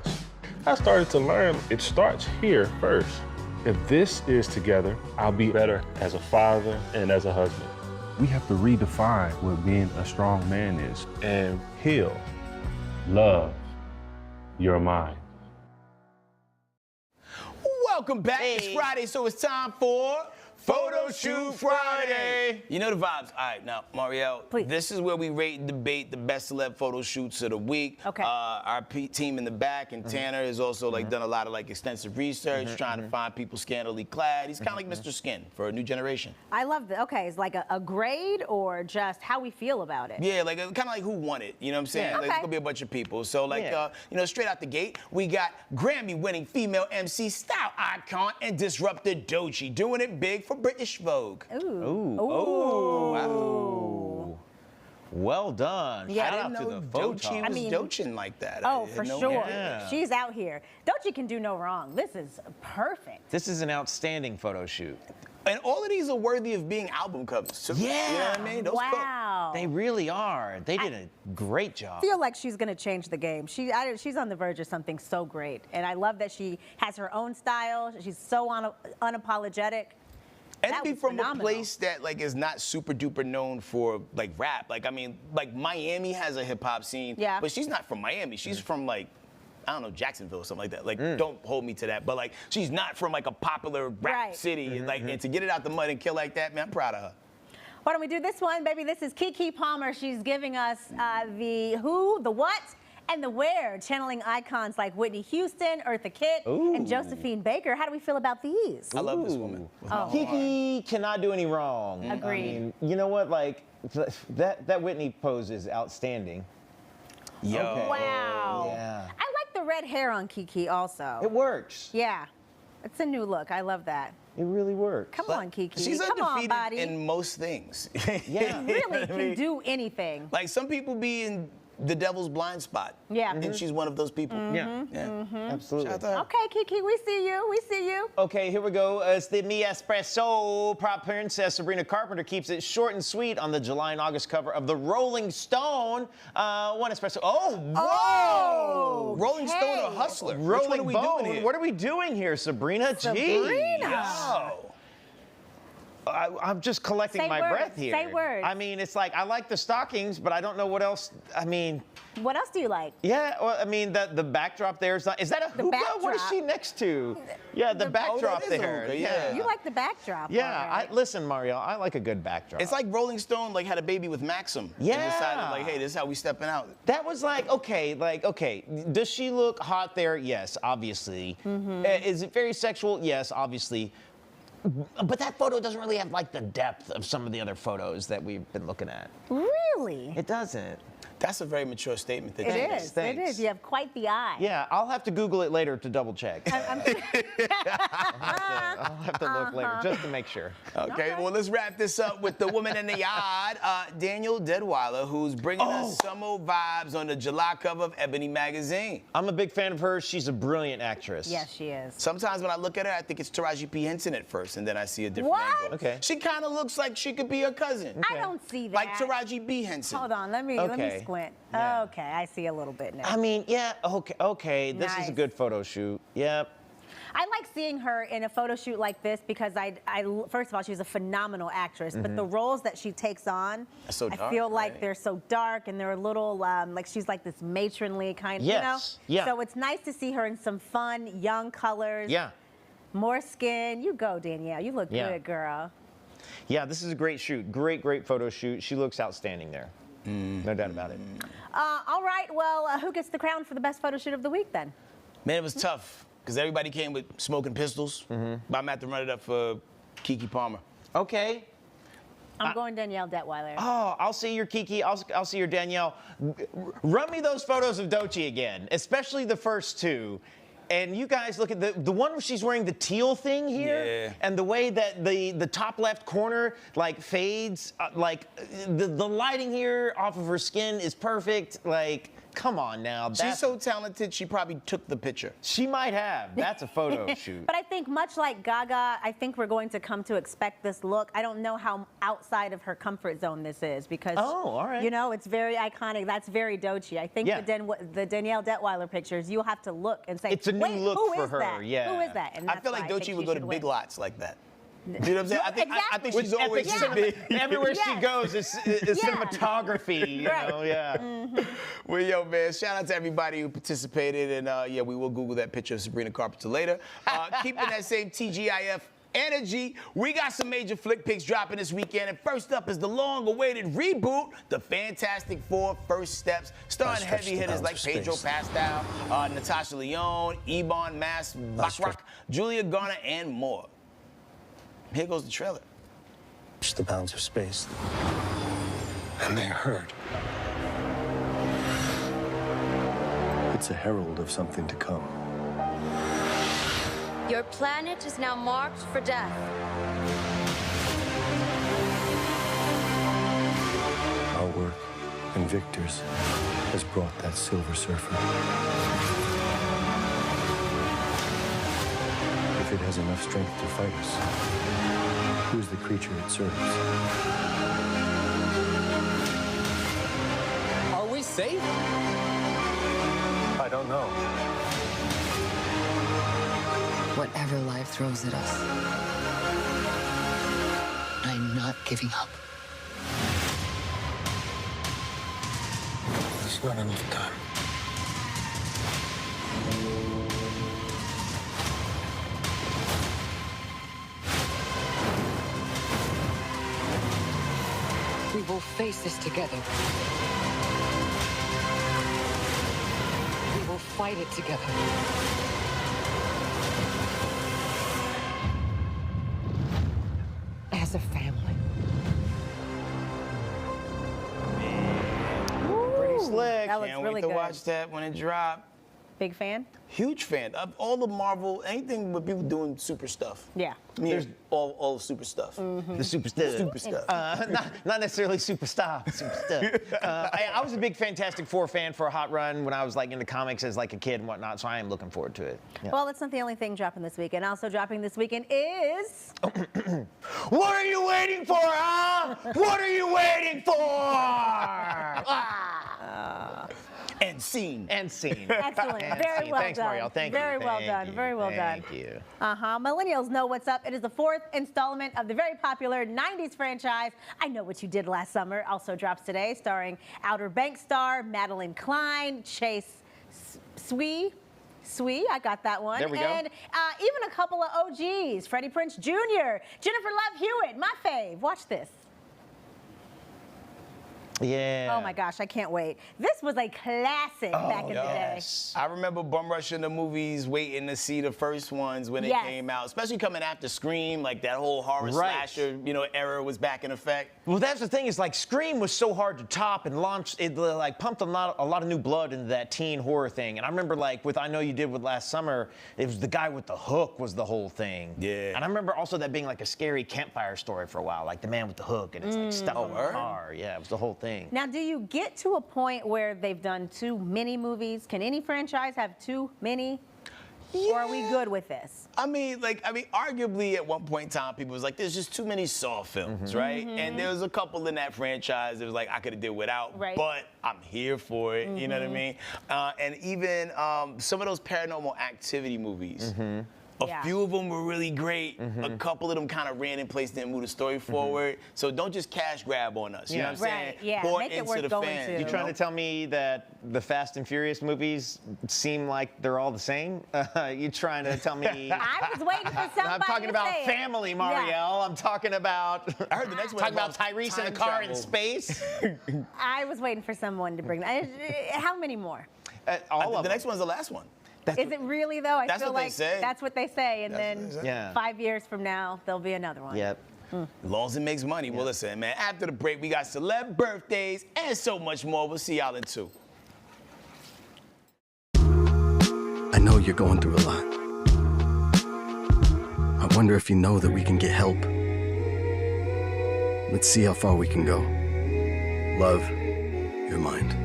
I started to learn it starts here first. If this is together, I'll be better as a father and as a husband. We have to redefine what being a strong man is and heal, love your mind. Welcome back. It's Friday, so it's time for Photo Shoot Friday. You know the vibes. All right, now, Maurielle, this is where we rate and debate the best celeb photo shoots of the week. Okay. Our team in the back, and Tanner has also done a lot of extensive research, trying to find people scantily clad. He's kind of like Mr. Skin for a new generation. I love that. Okay, it's like a grade or just how we feel about it? Yeah, kind of like who won it. You know what I'm saying? Yeah. It's gonna be a bunch of people. So straight out the gate, we got Grammy-winning female MC, style icon, and disruptor Doechii doing it big for British Vogue. Ooh. Wow. Well done. Yeah. Shout I out didn't to know the Doechii photog. was doching like that. Oh, I had for no sure. idea. Yeah. She's out here. Doechii can do no wrong. This is perfect. This is an outstanding photo shoot. And all of these are worthy of being album covers. too. Yeah. You know what I mean? Those Wow. They really are. They did a great job. I feel like she's going to change the game. She's on the verge of something so great. And I love that she has her own style. She's so unapologetic. And That to be was from phenomenal. a place that like is not super duper known for like rap. Like I mean, like Miami has a hip hop scene. Yeah. But she's not from Miami. She's from like, I don't know, Jacksonville or something like that. Like, don't hold me to that. But like, she's not from like a popular rap Right. city. And like, and to get it out the mud and kill like that, man, I'm proud of her. Why don't we do this one, baby? This is Keke Palmer. She's giving us the who, the what, and the where, channeling icons like Whitney Houston, Eartha Kitt, and Josephine Baker. How do we feel about these? I love this woman. with my whole heart. Keke cannot do any wrong. Agreed. I mean, you know what? Like, that Whitney pose is outstanding. Yo. Okay. Wow. Yeah. I like the red hair on Keke also. It works. Yeah. It's a new look. I love that. It really works. Come on, Keke. She's Come on, undefeated body. in most things. Yeah. Really can do anything. Like some people be in the devil's blind spot. Yeah. And she's one of those people. Yeah. Absolutely. Shout out to her. Okay, Keke, we see you. We see you. Okay, here we go. It's the Mi Espresso. Prop princess Sabrina Carpenter keeps it short and sweet on the July and August cover of the Rolling Stone. One espresso. Oh, whoa! Rolling Stone or Hustler? Which one Rolling are we Bone. doing here? What are we doing here, Sabrina? Sabrina. Jeez. I'm just collecting Say my words. breath here. Say words. I mean, it's like I like the stockings, but I don't know what else. I mean, What else do you like? yeah. Well, I mean, the backdrop there is not. Is that a hookah? What is backdrop. she next to? Yeah, the backdrop that is a there. hookah, yeah. You like the backdrop. Yeah, all right. listen, Maurielle, I like a good backdrop. It's like Rolling Stone like had a baby with Maxim. Yeah. And decided like, hey, this is how we stepping out. That was like, okay, does she look hot there? Yes, obviously. Is it very sexual? Yes, obviously. But that photo doesn't really have like the depth of some of the other photos that we've been looking at. Really? It doesn't. That's a very mature statement. That It you is. made. It Thanks. is. You have quite the eye. Yeah, I'll have to Google it later to double check. I'll have to look later just to make sure. Okay, well, let's wrap this up with the woman in the yard, Danielle Deadweiler, who's bringing us summer vibes on the July cover of Ebony magazine. I'm a big fan of hers. She's a brilliant actress. Yes, she is. Sometimes when I look at her, I think it's Taraji P. Henson at first, and then I see a different What? angle. Okay. She kind of looks like she could be her cousin. I don't see that. Like Taraji B. Henson. Hold on. Let me Okay. squint. Yeah. Okay, I see a little bit now. I mean, yeah, okay. This is Nice. a good photo shoot. Yep. I like seeing her in a photo shoot like this because first of all, she's a phenomenal actress, but the roles that she takes on, That's so I dark, feel like right? they're so dark and they're a little, like she's like this matronly kind, Yes, you know? yeah. So it's nice to see her in some fun, young colors. Yeah. More skin. You go, Danielle. You look Yeah. good, girl. Yeah, this is a great shoot. Great photo shoot. She looks outstanding there. No doubt about it. All right, well, who gets the crown for the best photo shoot of the week then? Man, it was tough, because everybody came with smoking pistols, but I'm going to have to run it up for Keke Palmer. Okay. I'm going Danielle Deadweiler. Oh, I'll see your Keke. I'll see your Danielle. Run me those photos of Doechii again, especially the first two. And you guys look at the one where she's wearing the teal thing here, Yeah. and the way that the top left corner like fades, like the lighting here off of her skin is perfect. Like, come on now. She's so talented, she probably took the picture. She might have. That's a photo shoot. But I think much like Gaga, I think we're going to come to expect this look. I don't know how outside of her comfort zone this is because, all right. you know, it's very iconic. That's very Doechii. I think Yeah. the Danielle Deadweiler pictures, you'll have to look and say, It's a new wait, look who for is her, that? yeah. Who is that? And I that's feel why like think Doechii she would go to should Big win. Lots like that. You know what I'm saying? I think she's With always epic big. everywhere she Yes. goes is cinematography, you know, yeah. Well, yo, man, shout out to everybody who participated. And, yeah, we will Google that picture of Sabrina Carpenter later. Keeping that same TGIF energy, we got some major flick picks dropping this weekend. And first up is the long-awaited reboot, The Fantastic Four: First Steps, starring Stretch heavy the hitters bounds like of Pedro space. Pascal, Natasha Lyonne, Ebon Moss Bachrach, Julia Garner, and more. Here goes the trailer. Stretch the bounds of space. And they heard. It's a herald of something to come. Your planet is now marked for death. Our work Victor's has brought that Silver Surfer. If it has enough strength to fight us, who's the creature it serves? Are we safe? I don't know. Whatever life throws at us, I'm not giving up. There's not enough time. We will face this together. We will fight it together. As a family. Pretty slick. That looks Can't really wait to good. watch that when it drops. Big fan? Huge fan of all the Marvel, anything with people doing super stuff. Yeah. There's all the super stuff. The super stuff. Super stuff. Not necessarily super stuff. Super stuff. I was a big Fantastic Four fan for a hot run when I was like into comics as like a kid and whatnot, so I am looking forward to it. Yeah. Well, it's not the only thing dropping this weekend. Also dropping this weekend is... What are you waiting for, huh? What are you waiting for? And scene. And scene. Excellent. Very well Thanks, done. Maurielle. Thank Very you. well Thank done. you. Very well done. Thank you. Millennials know what's up. It is the 4th installment of the very popular 90s franchise, I Know What You Did Last Summer. Also drops today, starring Outer Banks star Madeline Klein, Chase Swee, I got that one. There we go. And even a couple of OGs, Freddie Prinze Jr., Jennifer Love Hewitt, my fave. Watch this. Yeah. Oh my gosh, I can't wait. This was a classic back in the day. I remember bum rushing the movies, waiting to see the first ones when it came out, especially coming after Scream, like that whole horror slasher, era was back in effect. Well, that's the thing is like Scream was so hard to top and launch. It like pumped a lot of new blood into that teen horror thing. And I remember like with I Know You Did with Last Summer, it was the guy with the hook was the whole thing. Yeah. And I remember also that being like a scary campfire story for a while, like the man with the hook and it's like stuck on the car. Yeah, it was the whole thing. Now, do you get to a point where they've done too many movies? Can any franchise have too many? Yeah. Or are we good with this? I mean, arguably at one point in time, people was like, there's just too many Saw films, right? And there was a couple in that franchise that was like, I could have did without, but I'm here for it, you know what I mean? And even some of those Paranormal Activity movies, a few of them were really great. A couple of them kind of ran in place, didn't move the story forward. So don't just cash grab on us. You know what I'm saying? Yeah, Pour make it into worth the going fans. to. You trying to tell me that the Fast and Furious movies seem like they're all the same? You trying to tell me? I was waiting for somebody I'm talking to about say it. family, Marielle. Yeah. I'm talking about. I heard the next one. Talking about Tyrese in a car in space. I was waiting for someone to bring that. How many more? All of the them. next one's the last one. Is it really though? I That's feel what they like say. that's what they say, and That's what they then say. 5 years from now there'll be another one. Yep. As long as it makes money. Well, listen, man, after the break, we got celeb birthdays and so much more. We'll see y'all in 2. I know you're going through a lot. I wonder if you know that we can get help. Let's see how far we can go. Love, your mind.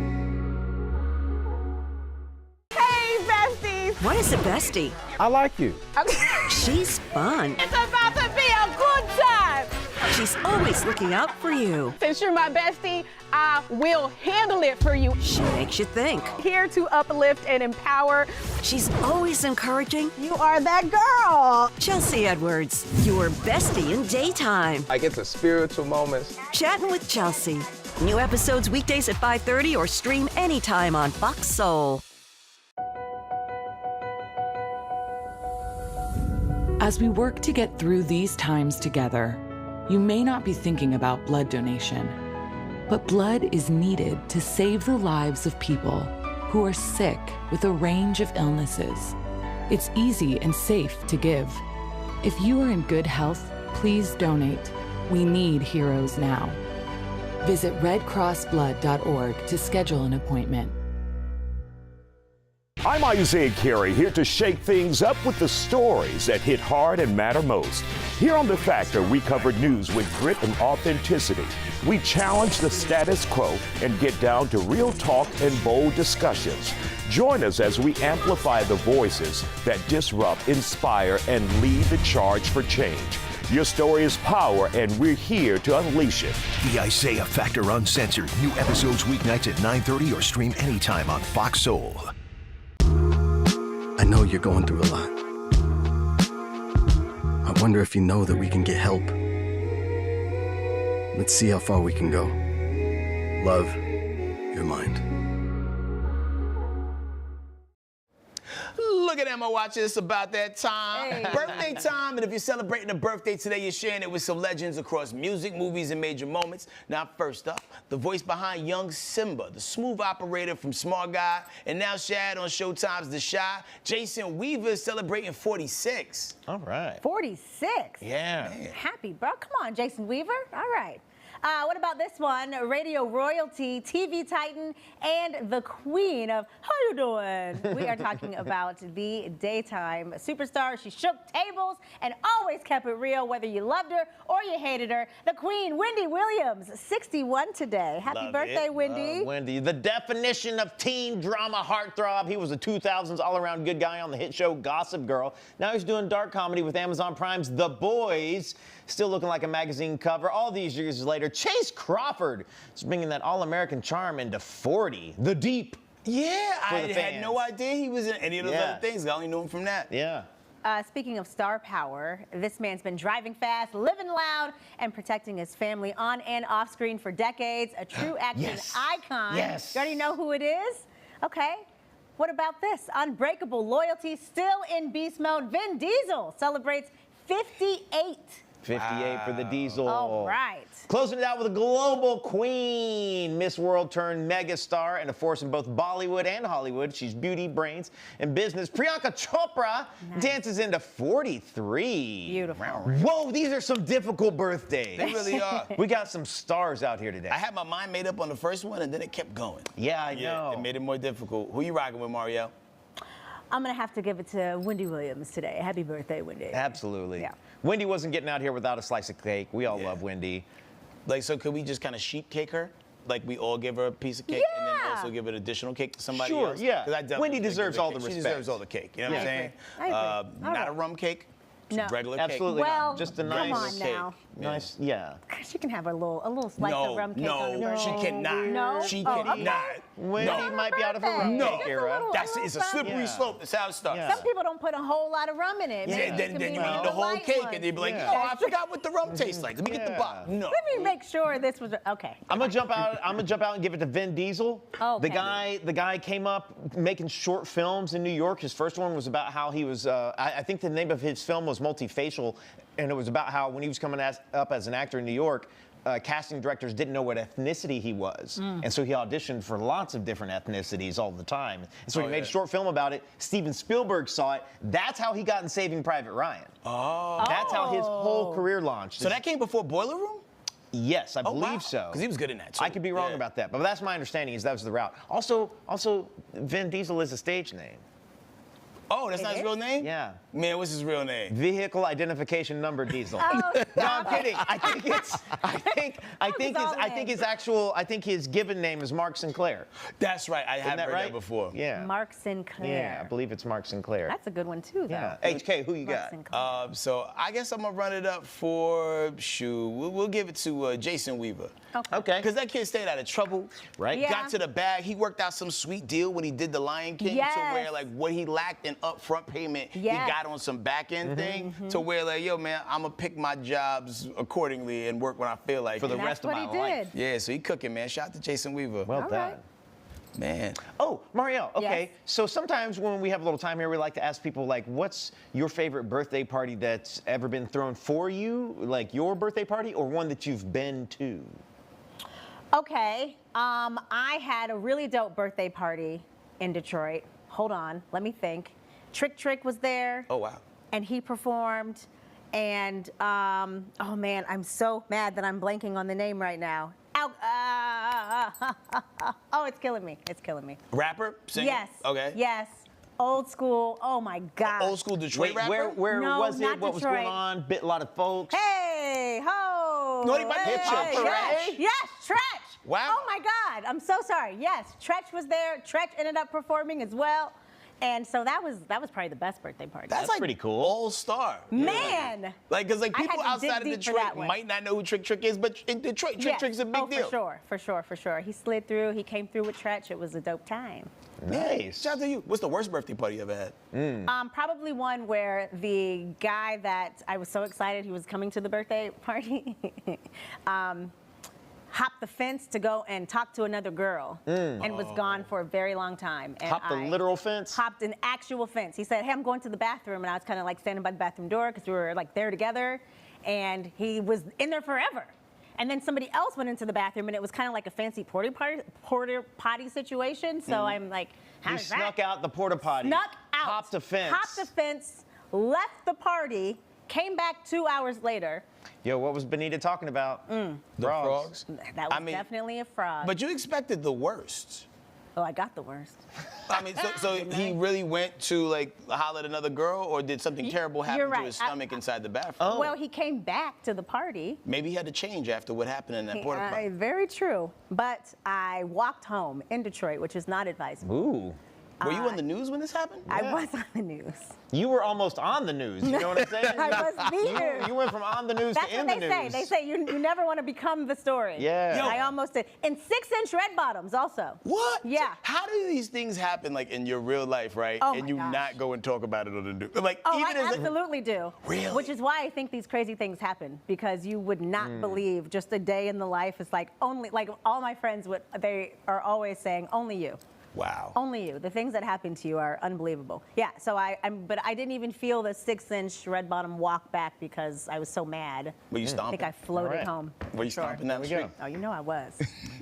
What is a bestie? I like you. She's fun. It's about to be a good time. She's always looking out for you. Since you're my bestie, I will handle it for you. She makes you think. Here to uplift and empower. She's always encouraging. You are that girl. Chelsea Edwards, your bestie in daytime. Like it's a spiritual moment. Chatting with Chelsea. New episodes weekdays at 5:30 or stream anytime on Fox Soul. As we work to get through these times together, you may not be thinking about blood donation, but blood is needed to save the lives of people who are sick with a range of illnesses. It's easy and safe to give. If you are in good health, please donate. We need heroes now. Visit redcrossblood.org to schedule an appointment. I'm Isaiah Carey, here to shake things up with the stories that hit hard and matter most. Here on The Factor, we cover news with grit and authenticity. We challenge the status quo and get down to real talk and bold discussions. Join us as we amplify the voices that disrupt, inspire, and lead the charge for change. Your story is power, and we're here to unleash it. The Isaiah Factor Uncensored. New episodes weeknights at 9:30 or stream anytime on Fox Soul. I know you're going through a lot. I wonder if you know that we can get help. Let's see how far we can go. Love, your mind. Look at Emma watching. It's about that time. Hey. Birthday time. And if you're celebrating a birthday today, you're sharing it with some legends across music, movies, and major moments. Now, first up, the voice behind young Simba, the smooth operator from Smart Guy, and now Shad on Showtime's The Chi. Jason Weaver is celebrating 46. All right. 46? Yeah. Happy, bro. Come on, Jason Weaver. All right. What about this one? Radio royalty, TV titan, and the queen of how you doing? We are talking about the daytime superstar. She shook tables and always kept it real, whether you loved her or you hated her. The queen, Wendy Williams, 61 today. Happy birthday, Wendy. Wendy, the definition of teen drama heartthrob. He was a 2000s all-around good guy on the hit show Gossip Girl. Now he's doing dark comedy with Amazon Prime's The Boys. Still looking like a magazine cover all these years later. Chase Crawford is bringing that all-American charm into 40. The Deep. Yeah, I had fans. no idea he was in any of those other things. I only knew him from that. Yeah. Speaking of star power, this man's been driving fast, living loud, and protecting his family on and off screen for decades. A true action icon. Yes. You already know who it is? Okay. What about this? Unbreakable loyalty, still in beast mode. Vin Diesel celebrates 58. 58 for the Diesel. All right. Closing it out with a global queen, Miss World turned megastar and a force in both Bollywood and Hollywood. She's beauty, brains, and business. Priyanka Chopra dances into 43. Beautiful. Whoa, these are some difficult birthdays. They really are. We got some stars out here today. I had my mind made up on the first one, and then it kept going. Yeah, I know. It made it more difficult. Who you rocking with, Maurielle? I'm going to have to give it to Wendy Williams today. Happy birthday, Wendy. Absolutely. Yeah. Wendy wasn't getting out here without a slice of cake. We all love Wendy. Like, so could we just kind of sheep cake her? Like, we all give her a piece of cake and then also give an additional cake to somebody else? Sure, yeah. 'Cause I definitely Wendy think deserves all the She respect. deserves all the cake. You know what I'm saying? I agree. Not a rum cake. No. Regular Absolutely cake. Well, not. Just a come nice on now. Nice, yeah. She can have a little slice of rum cake on her No, birthday. she cannot. No? She Oh, cannot. Wendy might be out of her rum No. cake era. It's a slippery slope. That's how it starts. Yeah. Some people don't put a whole lot of rum in it. Yeah, Maybe it then can be you one eat of the whole light cake ones. and they'd be like, Yeah. oh, I forgot what the rum tastes like. Let me get the bottle. No. Let me make sure this was okay. I'm gonna jump out and give it to Vin Diesel. Oh, The okay. guy came up making short films in New York. His first one was about how he was. I think the name of his film was Multifacial, and it was about how when he was coming up as an actor in New York, casting directors didn't know what ethnicity he was, and so he auditioned for lots of different ethnicities all the time. And so he made a short film about it. Steven Spielberg saw it. That's how he got in Saving Private Ryan. Oh. That's how his whole career launched. So that came before Boiler Room? Yes, I believe so. Because he was good in that, too. I could be wrong about that, but that's my understanding is that was the route. Also, Vin Diesel is a stage name. Oh, that's not his real name? Yeah. Man, what's his real name? Vehicle Identification Number Diesel. Oh, No, I'm kidding. I think his given name is Mark Sinclair. That's right. I have that heard right? that before. Yeah. Mark Sinclair. Yeah, I believe it's Mark Sinclair. That's a good one too, though. Yeah. HK, who you Mark got? Sinclair. So I guess I'm gonna run it up for we'll give it to Jason Weaver. Okay. Because that kid stayed out of trouble. Right. Yeah. Got to the bag. He worked out some sweet deal when he did The Lion King to where like what he lacked in upfront payment, he got on some back end thing to where like, yo man, I'm gonna pick my jobs accordingly and work when I feel like For the it. rest of my life. Yeah, so he cooking, man. Shout out to Jason Weaver. Well done. Man. Oh, Maurielle, okay. Yes. So sometimes when we have a little time here, we like to ask people, like, what's your favorite birthday party that's ever been thrown for you? Like your birthday party or one that you've been to? Okay. I had a really dope birthday party in Detroit. Hold on. Let me think. Trick was there. Oh, wow. And he performed. And, oh, man, I'm so mad that I'm blanking on the name right now. Oh, it's killing me. It's killing me. Rapper? Singer? Yes. Okay. Yes. Old school. Oh my God. Old school Detroit Wait, rapper? where No, was it? not What was Detroit. going on? Bit a lot of folks. Hey, ho. Naughty by Hey, Nature, Tretch. Yes, Tretch. Wow. Oh my God. I'm so sorry. Yes, Tretch was there. Tretch ended up performing as well. And so that was probably the best birthday party. That's like pretty cool. All-star. Man. Like, because like I had people to dig outside of deep for Detroit that one. might not know who Trick Trick is, but in Detroit, Trick Trick's a big deal. For sure. He slid through. He came through with Tretch. It was a dope time. Nice. Shout out to you. What's the worst birthday party you ever had? Probably one where the guy that I was so excited he was coming to the birthday party hopped the fence to go and talk to another girl and was gone for a very long time. And Hopped the literal fence? Hopped an actual fence. He said, hey, I'm going to the bathroom. And I was kind of like standing by the bathroom door because we were like there together. And he was in there forever. And then somebody else went into the bathroom and it was kind of like a fancy porta potty situation. So I'm like, how You does that? snuck out the porta potty. Snuck out. Hopped a fence. Hopped the fence, left the party, came back 2 hours later. Yo, what was Bonita talking about? The frogs. That was definitely a frog. But you expected the worst. Oh, I got the worst. I mean, so he really went to like holler at another girl, or did something terrible happen You're to right. his stomach inside the bathroom? Well, he came back to the party. Maybe he had to change after what happened in that porta potty. Very true. But I walked home in Detroit, which is not advisable. Ooh. Were you on the news when this happened? I was on the news. You were almost on the news. You know what I'm saying? I was the news. You went from on the news That's to in what the they news. say. They say you never want to become the story. Yeah. Yo. I almost did. And 6-inch red bottoms also. What? Yeah. How do these things happen, like in your real life, right? Oh and my you gosh. not go and talk about it on the news? Like, Oh, even I as absolutely do. Really? Which is why I think these crazy things happen, because you would not believe just a day in the life is like only, like all my friends they are always saying, only you. Wow. Only you. The things that happen to you are unbelievable. Yeah, so but I didn't even feel the 6-inch red bottom walk back because I was so mad. Were you I stomping? think I floated All right. home. Were you Sure. stomping that street? Oh, you know I was.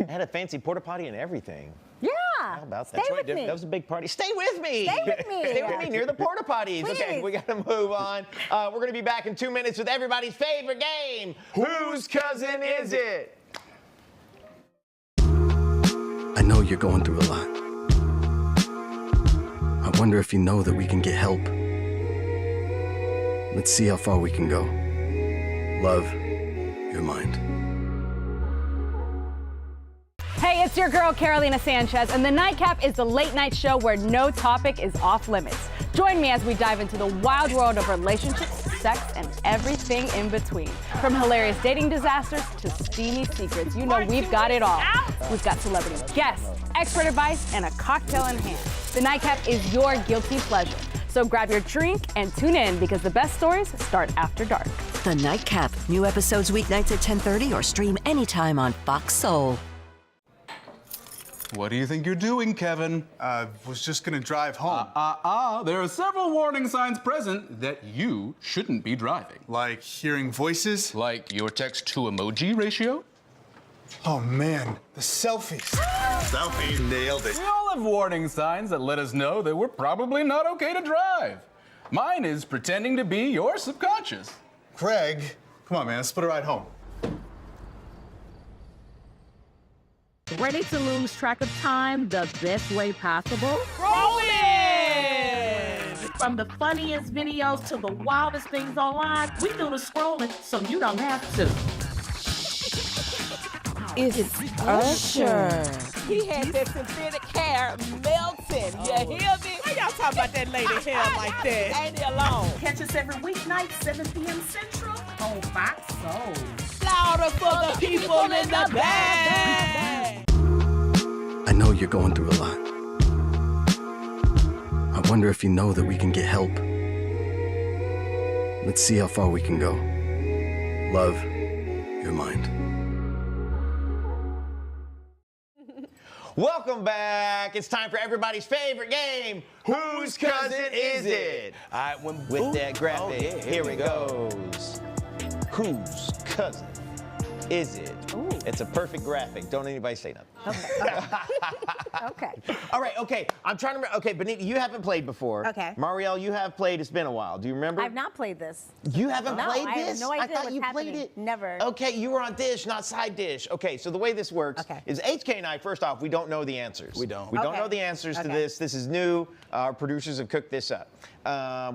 I had a fancy porta potty and everything. Yeah. How about that? Stay with me. That was a big party. Stay with me. Stay with me. Stay with me near the porta potties. Okay, Please. we got to move on. We're going to be back in 2 minutes with everybody's favorite game. Whose cousin is it? I know you're going through a lot. I wonder if you know that we can get help. Let's see how far we can go. Love, your mind. Hey, it's your girl, Carolina Sanchez, and The Nightcap is the late night show where no topic is off limits. Join me as we dive into the wild world of relationships, sex, and everything in between. From hilarious dating disasters to steamy secrets, you know we've got it all. We've got celebrity guests, expert advice, and a cocktail in hand. The Nightcap is your guilty pleasure. So grab your drink and tune in because the best stories start after dark. The Nightcap. New episodes weeknights at 10:30 or stream anytime on Fox Soul. What do you think you're doing, Kevin? Was just gonna drive home. There are several warning signs present that you shouldn't be driving. Like hearing voices? Like your text-to-emoji ratio? Oh man, the selfies. Selfie. Nailed it. We all have warning signs that let us know that we're probably not okay to drive. Mine is pretending to be your subconscious. Craig, come on man, let's put a ride home. Ready to lose track of time the best way possible? Scrolling! From the funniest videos to the wildest things online, we do the scrolling so you don't have to. It's Usher. He had that synthetic hair melting. You hear me? Why y'all talking about that lady hair like that? Ain't he alone? Catch us every weeknight, 7 p.m. Central on Fox Soul. Louder for the people in the back. I know you're going through a lot. I wonder if you know that we can get help. Let's see how far we can go. Love, your mind. Welcome back. It's time for everybody's favorite game. Whose cousin is it? All right, with that graphic, here it goes. Whose cousin is it? And It's a perfect graphic. Don't anybody say nothing. Okay. All right, okay. I'm trying to remember. Okay, Bonita, you haven't played before. Okay. Marielle, you have played. It's been a while. Do you remember? I've not played this. You haven't played I have this? no idea I thought what's you happening. played it. Never. Okay, you were on Dish, not Side Dish. Okay, so the way this works is HK and I, first off, we don't know the answers. We don't know the answers to this. This is new. Our producers have cooked this up.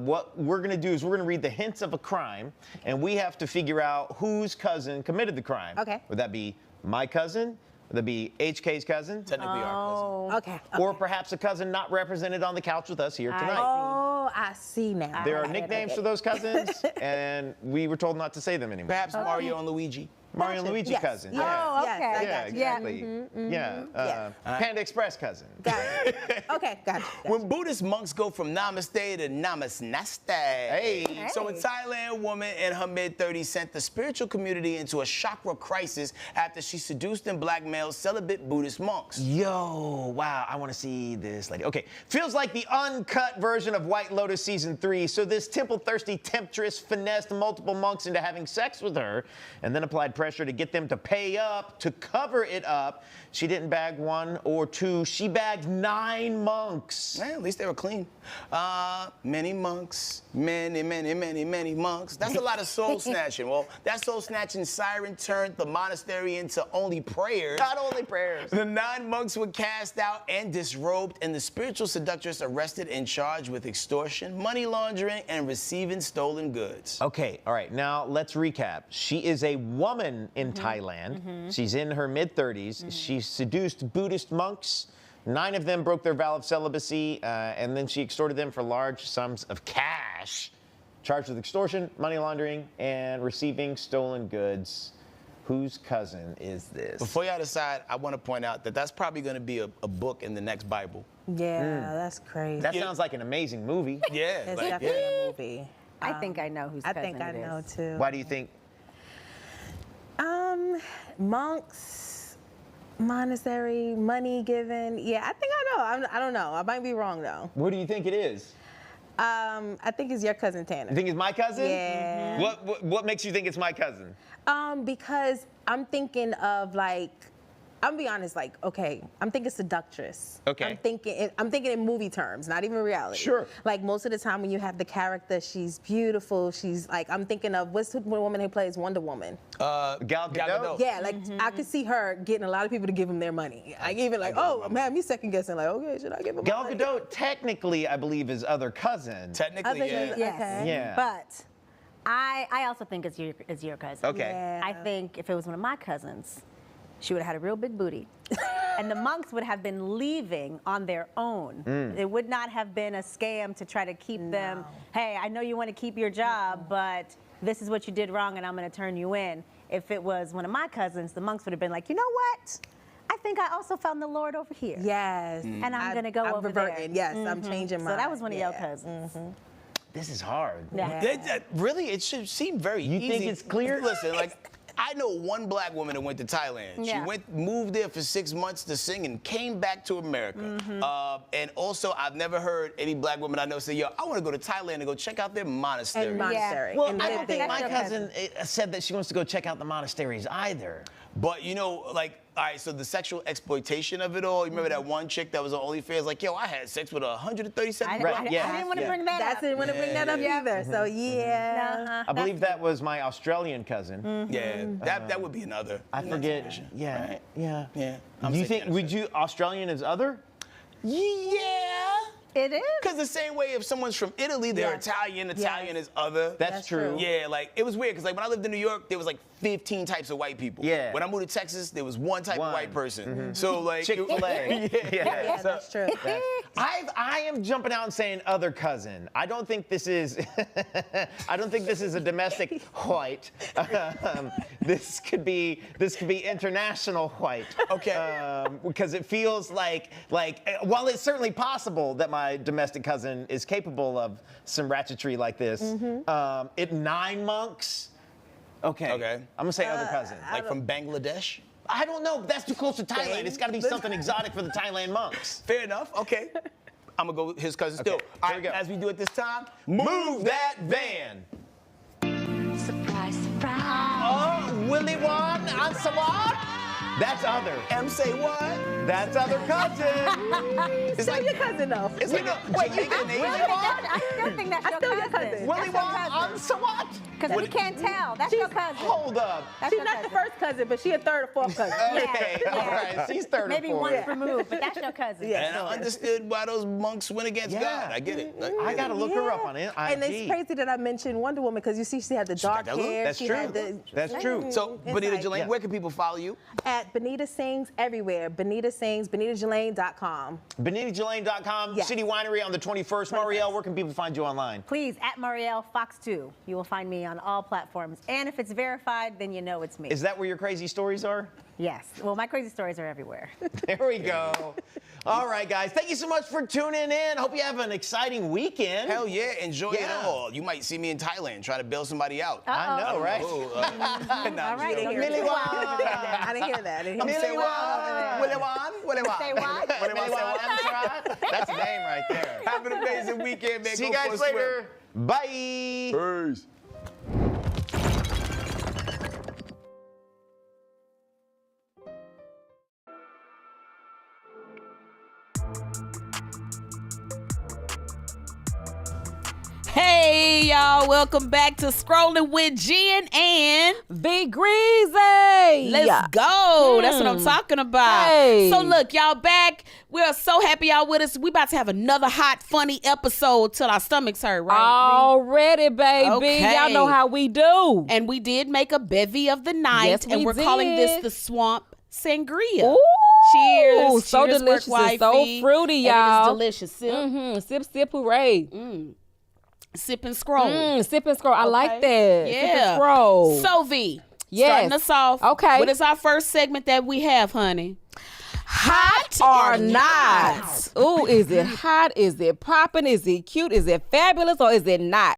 What we're going to do is we're going to read the hints of a crime, and we have to figure out whose cousin committed the crime. Okay. Would that be my cousin? Would that be HK's cousin? Technically our cousin. Okay. Or perhaps a cousin not represented on the couch with us here tonight. Oh, I see now. There are nicknames for those cousins, and we we were told not to say them anymore. Perhaps Mario and Luigi. Mario and Luigi cousin. Yeah. Oh, okay. Yeah, exactly. Panda Express cousin. Okay, gotcha. When Buddhist monks go from namaste to namaste. Hey. So in Thailand, a woman in her mid-30s sent the spiritual community into a chakra crisis after she seduced and blackmailed celibate Buddhist monks. Yo, wow, I want to see this lady. Okay, feels like the uncut version of White Lotus Season 3, so this temple-thirsty temptress finessed multiple monks into having sex with her and then applied pressure to get them to pay up to cover it up. She didn't bag 1 or 2, she bagged 9 monks. At least they were clean. Many monks, many monks. That's a lot of soul snatching. Well, that soul snatching siren turned the monastery into only prayers. Not only prayers. The 9 monks were cast out and disrobed, and the spiritual seductress arrested and charged with extortion, money laundering, and receiving stolen goods. Okay, all right, now let's recap. She is a woman in Thailand. She's in her mid-30s. She seduced Buddhist monks. 9 of them broke their vow of celibacy, and then she extorted them for large sums of cash. Charged with extortion, money laundering, and receiving stolen goods. Whose cousin is this? Before y'all decide, I want to point out that that's probably going to be a book in the next Bible. Yeah, that's crazy. That sounds like an amazing movie. Yeah. It's definitely a movie. I think I know whose cousin it is. I think I know too. Why do you think? Monks, monastery, money given. Yeah, I think I know. I don't know. I might be wrong though. What do you think it is? I think it's your cousin Tana. You think it's my cousin? Yeah. What makes you think it's my cousin? Because I'm thinking of like, I'm gonna be honest, like, okay, I'm thinking seductress. Okay. I'm thinking in movie terms, not even reality. Sure. Like most of the time when you have the character, she's beautiful. She's like, I'm thinking of what's the woman who plays Wonder Woman? Gal Gadot. Yeah, like I could see her getting a lot of people to give him their money. Like even like, oh man, me second guessing like, okay, should I give him Gal money? Gadot technically, I believe, is other cousin. Technically, yeah. Yes. Okay. Yeah. But I also think it's your cousin. Okay. Yeah. I think if it was one of my cousins, she would have had a real big booty. And the monks would have been leaving on their own. It would not have been a scam to try to keep them, hey, I know you want to keep your job, but this is what you did wrong and I'm going to turn you in. If it was one of my cousins, the monks would have been like, you know what? I think I also found the Lord over here. Yes. And I'm going to go over reverting. there. Yes, I'm changing mine. So that was one of your cousins. This is hard. Yeah. Really, it should seem very easy. You think it's clear? Listen, like, I know one black woman that went to Thailand. Yeah. She moved there for 6 months to sing and came back to America. And also, I've never heard any black woman I know say, yo, I want to go to Thailand and go check out their monastery. And monastery. Well, And I live don't think there. my cousin said that she wants to go check out the monasteries either. But, you know, like, all right, so the sexual exploitation of it all, you remember that one chick that was on OnlyFans, like, yo, I had sex with 137 I didn't want to bring that up. I didn't want to bring that up either. So yeah. I believe that was my Australian cousin. Yeah, that would be another. I forget. Yeah, Right. yeah. Yeah. Do you think, would you, Australian is other? Yeah. It is. Because the same way if someone's from Italy, they're Yes. Italian is other. That's true. Yeah, like, it was weird, because, like, when I lived in New York, there was, like, 15 types of white people. Yeah. When I moved to Texas, there was one type of white person. So, like... Chick-fil-A. Yeah, that's true. I am jumping out and saying other cousin. I don't think this is. I don't think this is a domestic white. This could be international white. Okay. Because it feels like while it's certainly possible that my domestic cousin is capable of some ratchetry like this, 9 monks. Okay. I'm gonna say other cousin. Like from Bangladesh? I don't know. That's too close to Thailand. It's got to be something exotic for the Thailand monks. Fair enough. Okay. I'm gonna go with his cousin still. All right, we go. as we do it this time, move that van. Surprise, surprise. Oh, Willy Wan Ansalat. That's other. M say what? That's other cousin. It's like your cousin though. It's like wait, you get an Asian I still think that's your cousin. Willie Wong, so what? Because we can't tell. That's your cousin. Hold up. She's not the first cousin, but she a third or fourth cousin. Okay, all right. She's third Maybe or fourth. once removed, but that's your cousin. And I understood why those monks went against God. I get it. I gotta look her up on it. And it's crazy that I mentioned Wonder Woman because you see she had the dark got that look. hair. That's she true. Had the, That's true. So, Bonita Gelain, where can people follow you? At Bonita Sings everywhere. Bonita Sings, BonitaGelain.com. BonitaGelain.com, Yes. City Winery on the 21st. Maurielle, where can people find you online? Please, at Maurielle Fox 2. You will find me on all platforms. And if it's verified, then you know it's me. Is that where your crazy stories are? Yes. Well, my crazy stories are everywhere. There we go. All right, guys. Thank you so much for tuning in. Hope you have an exciting weekend. Hell yeah, enjoy it all. You might see me in Thailand trying to bail somebody out. I know, right? Nah, All right. Millie Wan. I didn't hear that. Millie Wan. Willie Wan. Willie Wan. Say what? Willie Wan. That's a name right there. Have an amazing weekend, man. See you Go for guys a swim. later. Bye. Peace. Hey, y'all. Welcome back to Scrolling with Jen and Be Greasy. Let's go. That's what I'm talking about. Hey. So look, y'all back. We're so happy y'all with us. We about to have another hot, funny episode till our stomachs hurt, right? Already, baby. Okay. Y'all know how we do. And we did make a bevy of the night, Yes, and we we're calling this did. the Swamp Sangria. Ooh, Cheers. so Cheers, delicious work and so wifey. fruity, And y'all. it is delicious. Sip. Mm-hmm. Sip, sip, hooray. Sip and scroll. Sip and scroll. I like that. Yeah. Sip and scroll. So, V, Yes. starting us off. Okay. What is our first segment that we have, honey? Hot or not? Ooh, is it hot? Is it popping? Is it cute? Is it fabulous? Or is it not?